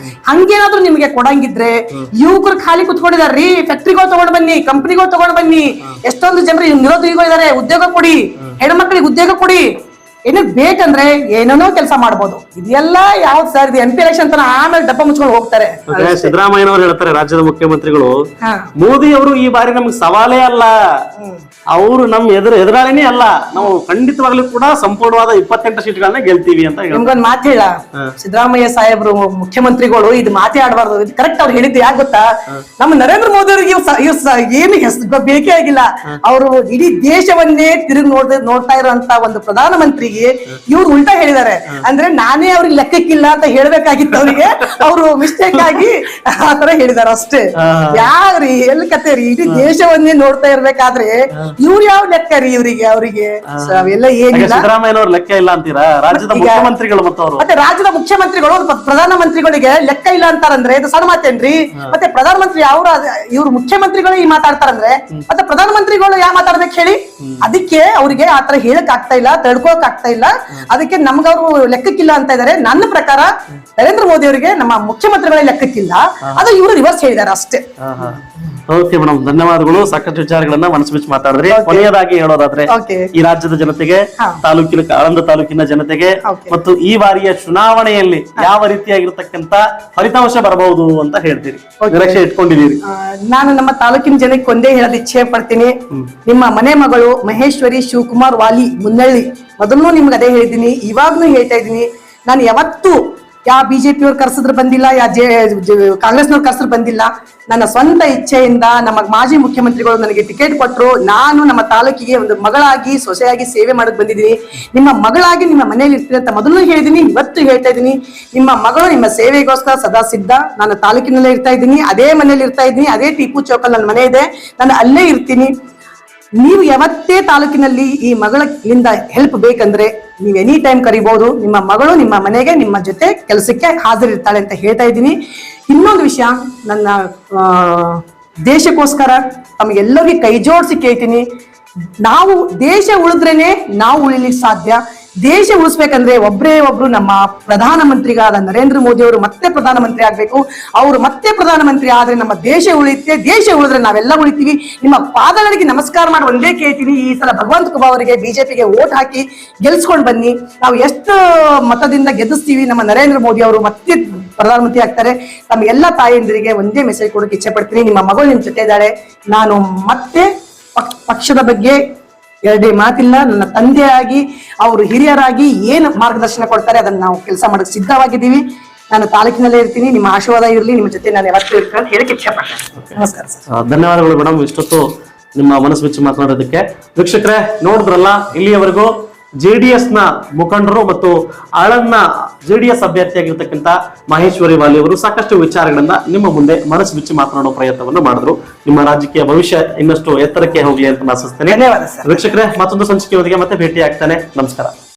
ಹಂಗೇನಾದ್ರು ನಿಮ್ಗೆ ಕೊಡಂಗಿದ್ರೆ ಯುವಕರು ಖಾಲಿ ಕುತ್ಕೊಂಡಿದಾರ್ರಿ, ಫ್ಯಾಕ್ಟ್ರಿಗಳು ತಗೊಂಡ್ ಬನ್ನಿ, ಕಂಪನಿಗಳು ತಗೊಂಡ್ ಬನ್ನಿ. ಎಷ್ಟೊಂದು ಜನರು ನಿರುದ್ಯೋಗಿಗಳಿದ್ದಾರೆ, ಉದ್ಯೋಗ ಕೊಡಿ, ಹೆಣ್ಮಕ್ಳಿಗೆ ಉದ್ಯೋಗ ಕೊಡಿ. ಏನಕ್ಕೆ ಬೇಕಂದ್ರೆ ಏನೇನೋ ಕೆಲಸ ಮಾಡ್ಬೋದು. ಇದೆಲ್ಲ ಯಾವ್ದು ಸರ್, ಇದು MP ಎಲೆಕ್ಷನ್ ತನ ಆಮೇಲೆ ಡಬ್ಬ ಮುಚ್ಕೊಂಡು ಹೋಗ್ತಾರೆ. ಸಿದ್ದರಾಮಯ್ಯನವರು ಹೇಳ್ತಾರೆ, ರಾಜ್ಯದ ಮುಖ್ಯಮಂತ್ರಿಗಳು, ಮೋದಿ ಅವರು ಈ ಬಾರಿ ನಮ್ಗೆ ಸವಾಲೇ ಅಲ್ಲ, ಅವರು ನಮ್ ಎದುರಾಳಿನೇ ಅಲ್ಲ, ನಾವು ಖಂಡಿತವಾಗ್ಲೂ ಕೂಡ ಸಂಪೂರ್ಣವಾದ 28 ಸೀಟ್ಗಳನ್ನ ಗೆಲ್ತೀವಿ ಅಂತ. ನಿಮ್ಗೊಂದು ಮಾತು ಹೇಳ, ಸಿದ್ದರಾಮಯ್ಯ ಸಾಹೇಬ್ರು ಮುಖ್ಯಮಂತ್ರಿಗಳು ಇದು ಮಾತೇ ಆಡಬಾರ್ದು. ಇದು ಕರೆಕ್ಟ್ ಅವ್ರು ಹೇಳಿದ್ದು. ಯಾಕೆ ಗೊತ್ತಾ, ನಮ್ಮ ನರೇಂದ್ರ ಮೋದಿ ಅವರಿಗೆ ಏನು ಬೇಕೇ ಆಗಿಲ್ಲ. ಅವರು ಇಡೀ ದೇಶವನ್ನೇ ತಿರುಗಿ ನೋಡ್ತಾ ಇರುವಂತ ಒಂದು ಪ್ರಧಾನಮಂತ್ರಿಗೆ ಇವ್ರು ಉಲ್ಟಾ ಹೇಳಿದ್ದಾರೆ. ಅಂದ್ರೆ ನಾನೇ ಅವ್ರಿಗೆ ಲೆಕ್ಕಕ್ಕಿಲ್ಲ ಅಂತ ಹೇಳ್ಬೇಕಾಗಿತ್ತು ಅವ್ರಿಗೆ, ಅವರು ಮಿಸ್ಟೇಕ್ ಆಗಿ ಆತರ ಹೇಳಿದಾರೆ ಅಷ್ಟೇ. ಯಾವ್ರಿ ಎಲ್ಲಿ ಕತೆ ರೀ, ಇಡೀ ದೇಶವನ್ನೇ ನೋಡ್ತಾ ಇರ್ಬೇಕಾದ್ರೆ ಇವ್ರು ಯಾವ ಲೆಕ್ಕ ರೀ ಇವರಿಗೆ? ಅವರಿಗೆ ಅವೆಲ್ಲ ಏನಿಲ್ಲ. ಸಿದ್ದರಾಮಯ್ಯನವ್ರ ಲೆಕ್ಕ ಇಲ್ಲ ಅಂತೀರಾ? ರಾಜ್ಯದ ಮುಖ್ಯಮಂತ್ರಿಗಳು ಮತ್ತೆ ರಾಜ್ಯದ ಮುಖ್ಯಮಂತ್ರಿಗಳು ಪ್ರಧಾನಮಂತ್ರಿಗಳಿಗೆ ಲೆಕ್ಕ ಇಲ್ಲ ಅಂತಾರಂದ್ರೆ ಇದು ಸಣ್ಣ ಮಾತೇನ್ರಿ? ಮತ್ತೆ ಪ್ರಧಾನಮಂತ್ರಿ ಇವ್ರು ಮುಖ್ಯಮಂತ್ರಿಗಳು ಈ ಮಾತಾಡ್ತಾರಂದ್ರೆ ಮತ್ತೆ ಪ್ರಧಾನಮಂತ್ರಿಗಳು ಯಾವ ಮಾತಾಡ್ಬೇಕು ಹೇಳಿ? ಅದಕ್ಕೆ ಅವ್ರಿಗೆ ಆತರ ಹೇಳಕ್ ಆಗ್ತಾ ಇಲ್ಲ, ತಡ್ಕೋಕ್ ಆಗ್ತಾ ಇಲ್ಲ. ಅದಕ್ಕೆ ನಮ್ಗವ್ರು ಲೆಕ್ಕಕ್ಕಿಲ್ಲ ಅಂತ ಇದಾರೆ. ನನ್ನ ಪ್ರಕಾರ ನರೇಂದ್ರ ಮೋದಿ ಅವರಿಗೆ ನಮ್ಮ ಮುಖ್ಯಮಂತ್ರಿಗಳ ಲೆಕ್ಕಕ್ಕಿಲ್ಲ, ಅದು ಇವರು ರಿವರ್ಸ್ ಹೇಳಿದ್ದಾರೆ ಅಷ್ಟೇ. ಓಕೆ ಮೇಡಮ್, ಧನ್ಯವಾದಗಳು. ಸಾಕಷ್ಟು ವಿಚಾರಗಳನ್ನ ಮನಸ್ಸು ಬಿಚ್ಚಿ ಮಾತಾಡಿದ್ರಿ. ಕೊನೆಯದಾಗಿ ಹೇಳೋದಾದ್ರೆ, ಈ ರಾಜ್ಯದ ಜನತೆಗೆ, ಆಳಂದ ತಾಲೂಕಿನ ಜನತೆಗೆ ಮತ್ತು ಈ ಬಾರಿಯ ಚುನಾವಣೆಯಲ್ಲಿ ಯಾವ ರೀತಿಯಾಗಿರ್ತಕ್ಕಂತ ಫಲಿತಾಂಶ ಬರಬಹುದು ಅಂತ ಹೇಳ್ತೀರಿ, ನಿರೀಕ್ಷೆ ಇಟ್ಕೊಂಡಿದ್ದೀರಿ? ನಾನು ನಮ್ಮ ತಾಲೂಕಿನ ಜನಕ್ಕೆ ಒಂದೇ ಹೇಳೋದು ಇಚ್ಛೆ ಪಡ್ತೀನಿ. ನಿಮ್ಮ ಮನೆ ಮಗಳು ಮಹೇಶ್ವರಿ ಶಿವಕುಮಾರ್ ವಾಲಿ ಮುನ್ನಳ್ಳಿ, ಮೊದಲು ನಿಮ್ಗೆ ಅದೇ ಹೇಳಿದ್ದೀನಿ, ಇವಾಗ್ಲೂ ಹೇಳ್ತಾ ಇದ್ದೀನಿ. ನಾನು ಯಾವತ್ತೂ ಯಾವ ಬಿಜೆಪಿ ಅವ್ರು ಕರ್ಸಿದ್ರು ಬಂದಿಲ್ಲ, ಕಾಂಗ್ರೆಸ್ನವ್ರು ಕರ್ಸಿದ್ರು ಬಂದಿಲ್ಲ. ನನ್ನ ಸ್ವಂತ ಇಚ್ಛೆಯಿಂದ ನಮ್ಮ ಮಾಜಿ ಮುಖ್ಯಮಂತ್ರಿಗಳು ನನಗೆ ಟಿಕೆಟ್ ಕೊಟ್ಟರು. ನಾನು ನಮ್ಮ ತಾಲೂಕಿಗೆ ಒಂದು ಮಗಳಾಗಿ, ಸೊಸೆಯಾಗಿ ಸೇವೆ ಮಾಡಕ್ ಬಂದಿದ್ದೀನಿ. ನಿಮ್ಮ ಮಗಳಾಗಿ ನಿಮ್ಮ ಮನೇಲಿ ಇರ್ತೀನಿ ಅಂತ ಮೊದಲು ಹೇಳಿದೀನಿ, ಇವತ್ತು ಹೇಳ್ತಾ ಇದ್ದೀನಿ. ನಿಮ್ಮ ಮಗಳು ನಿಮ್ಮ ಸೇವೆಗೋಸ್ಕರ ಸದಾ ಸಿದ್ಧ. ನಾನು ತಾಲೂಕಿನಲ್ಲೇ ಇರ್ತಾ ಇದ್ದೀನಿ, ಅದೇ ಮನೇಲಿ ಇರ್ತಾ ಇದ್ದೀನಿ, ಅದೇ ಟಿಪ್ಪು ಚೌಕಲ್ಲಿ ನನ್ನ ಮನೆ ಇದೆ, ನಾನು ಅಲ್ಲೇ ಇರ್ತೀನಿ. ನೀವು ಯಾವತ್ತೇ ತಾಲೂಕಿನಲ್ಲಿ ಈ ಮಗಳಿಂದ ಹೆಲ್ಪ್ ಬೇಕಂದ್ರೆ ನೀವು ಎನಿ ಟೈಮ್ ಕರಿಬಹುದು. ನಿಮ್ಮ ಮಗಳು ನಿಮ್ಮ ಮನೆಗೆ ನಿಮ್ಮ ಜೊತೆ ಕೆಲಸಕ್ಕೆ ಹಾಜರಿರ್ತಾಳೆ ಅಂತ ಹೇಳ್ತಾ ಇದ್ದೀನಿ. ಇನ್ನೊಂದು ವಿಷಯ, ನನ್ನ ದೇಶಕ್ಕೋಸ್ಕರ ತಮಗೆಲ್ಲರಿಗೂ ಕೈ ಜೋಡಿಸಿ ಕೇಳ್ತೀನಿ, ನಾವು ದೇಶ ಉಳಿದ್ರೇನೆ ನಾವು ಉಳಿಲಿಕ್ಕೆ ಸಾಧ್ಯ. ದೇಶ ಉಳಿಸ್ಬೇಕಂದ್ರೆ ಒಬ್ಬರೇ ಒಬ್ರು ನಮ್ಮ ಪ್ರಧಾನಮಂತ್ರಿಗಾದ ನರೇಂದ್ರ ಮೋದಿ ಅವರು ಮತ್ತೆ ಪ್ರಧಾನಮಂತ್ರಿ ಆಗ್ಬೇಕು. ಅವರು ಮತ್ತೆ ಪ್ರಧಾನಮಂತ್ರಿ ಆದ್ರೆ ನಮ್ಮ ದೇಶ ಉಳಿಯುತ್ತೆ. ದೇಶ ಉಳಿದ್ರೆ ನಾವೆಲ್ಲ ಉಳಿತೀವಿ. ನಿಮ್ಮ ಪಾದಗಳಿಗೆ ನಮಸ್ಕಾರ ಮಾಡಿ ಒಂದೇ ಕೇಳ್ತೀನಿ, ಈ ಸಲ ಭಗವಂತ ಖೂಬಾ ಅವರಿಗೆ ಬಿಜೆಪಿಗೆ ವೋಟ್ ಹಾಕಿ ಗೆಲ್ಸ್ಕೊಂಡ್ ಬನ್ನಿ. ನಾವು ಎಷ್ಟು ಮತದಿಂದ ಗೆಲ್ಲಿಸ್ತೀವಿ, ನಮ್ಮ ನರೇಂದ್ರ ಮೋದಿ ಅವರು ಮತ್ತೆ ಪ್ರಧಾನಮಂತ್ರಿ ಆಗ್ತಾರೆ. ತಮ್ಮ ಎಲ್ಲ ತಾಯಂದಿರಿಗೆ ಒಂದೇ ಮೆಸೇಜ್ ಕೊಡೋಕೆ ಇಚ್ಛೆ ಪಡ್ತೀನಿ, ನಿಮ್ಮ ಮಗಳು ನಿಮ್ ಜೊತೆ ಇದ್ದಾಳೆ. ನಾನು ಮತ್ತೆ ಪಕ್ಷದ ಬಗ್ಗೆ ಎರಡೇ ಮಾತಿಲ್ಲ. ನನ್ನ ತಂದೆಯಾಗಿ ಅವರು ಹಿರಿಯರಾಗಿ ಏನು ಮಾರ್ಗದರ್ಶನ ಕೊಡ್ತಾರೆ ಅದನ್ನ ನಾವು ಕೆಲಸ ಮಾಡಕ್ಕೆ ಸಿದ್ಧವಾಗಿದ್ದೀವಿ. ನಾನು ತಾಲೂಕಿನಲ್ಲೇ ಇರ್ತೀನಿ. ನಿಮ್ಮ ಆಶೀರ್ವಾದ ಇರಲಿ, ನಿಮ್ಮ ಜೊತೆ ನಾನು ಯಾವತ್ತೂ ಇರ್ತೀನಿ ಅಂತ ಹೇಳಕ್ಕೆ ಇಚ್ಛೆ ಪಡ್ತೇನೆ. ನಮಸ್ಕಾರ ಸರ್. ಧನ್ಯವಾದಗಳು ಮೇಡಮ್, ಇಷ್ಟೊತ್ತು ನಿಮ್ಮ ಮನಸ್ಸು ಬಿಚ್ಚಿ ಮಾತನಾಡೋದಕ್ಕೆ. ವೀಕ್ಷಕರೇ ನೋಡಿದ್ರಲ್ಲ, ಇಲ್ಲಿಯವರೆಗೂ JDS ನ ಮುಖಂಡರು ಮತ್ತು ಆಳಂದ್ನ JDS ಅಭ್ಯರ್ಥಿಯಾಗಿರ್ತಕ್ಕಂಥ ಮಹೇಶ್ವರಿ ವಾಲಿ ಅವರು ಸಾಕಷ್ಟು ವಿಚಾರಗಳನ್ನ ನಿಮ್ಮ ಮುಂದೆ ಮನಸ್ಸು ಬಿಚ್ಚಿ ಮಾತನಾಡೋ ಪ್ರಯತ್ನವನ್ನು ಮಾಡಿದ್ರು. ನಿಮ್ಮ ರಾಜಕೀಯ ಭವಿಷ್ಯ ಇನ್ನಷ್ಟು ಎತ್ತರಕ್ಕೆ ಹೋಗ್ಲಿ ಅಂತ ನಾನು ಆಶಿಸ್ತೇನೆ. ಧನ್ಯವಾದ ಸರ್. ವೀಕ್ಷಕರೇ, ಮತ್ತೊಂದು ಸಂಚಿಕೆಯೊಂದಿಗೆ ಮತ್ತೆ ಭೇಟಿ ಆಗ್ತಾನೆ. ನಮಸ್ಕಾರ.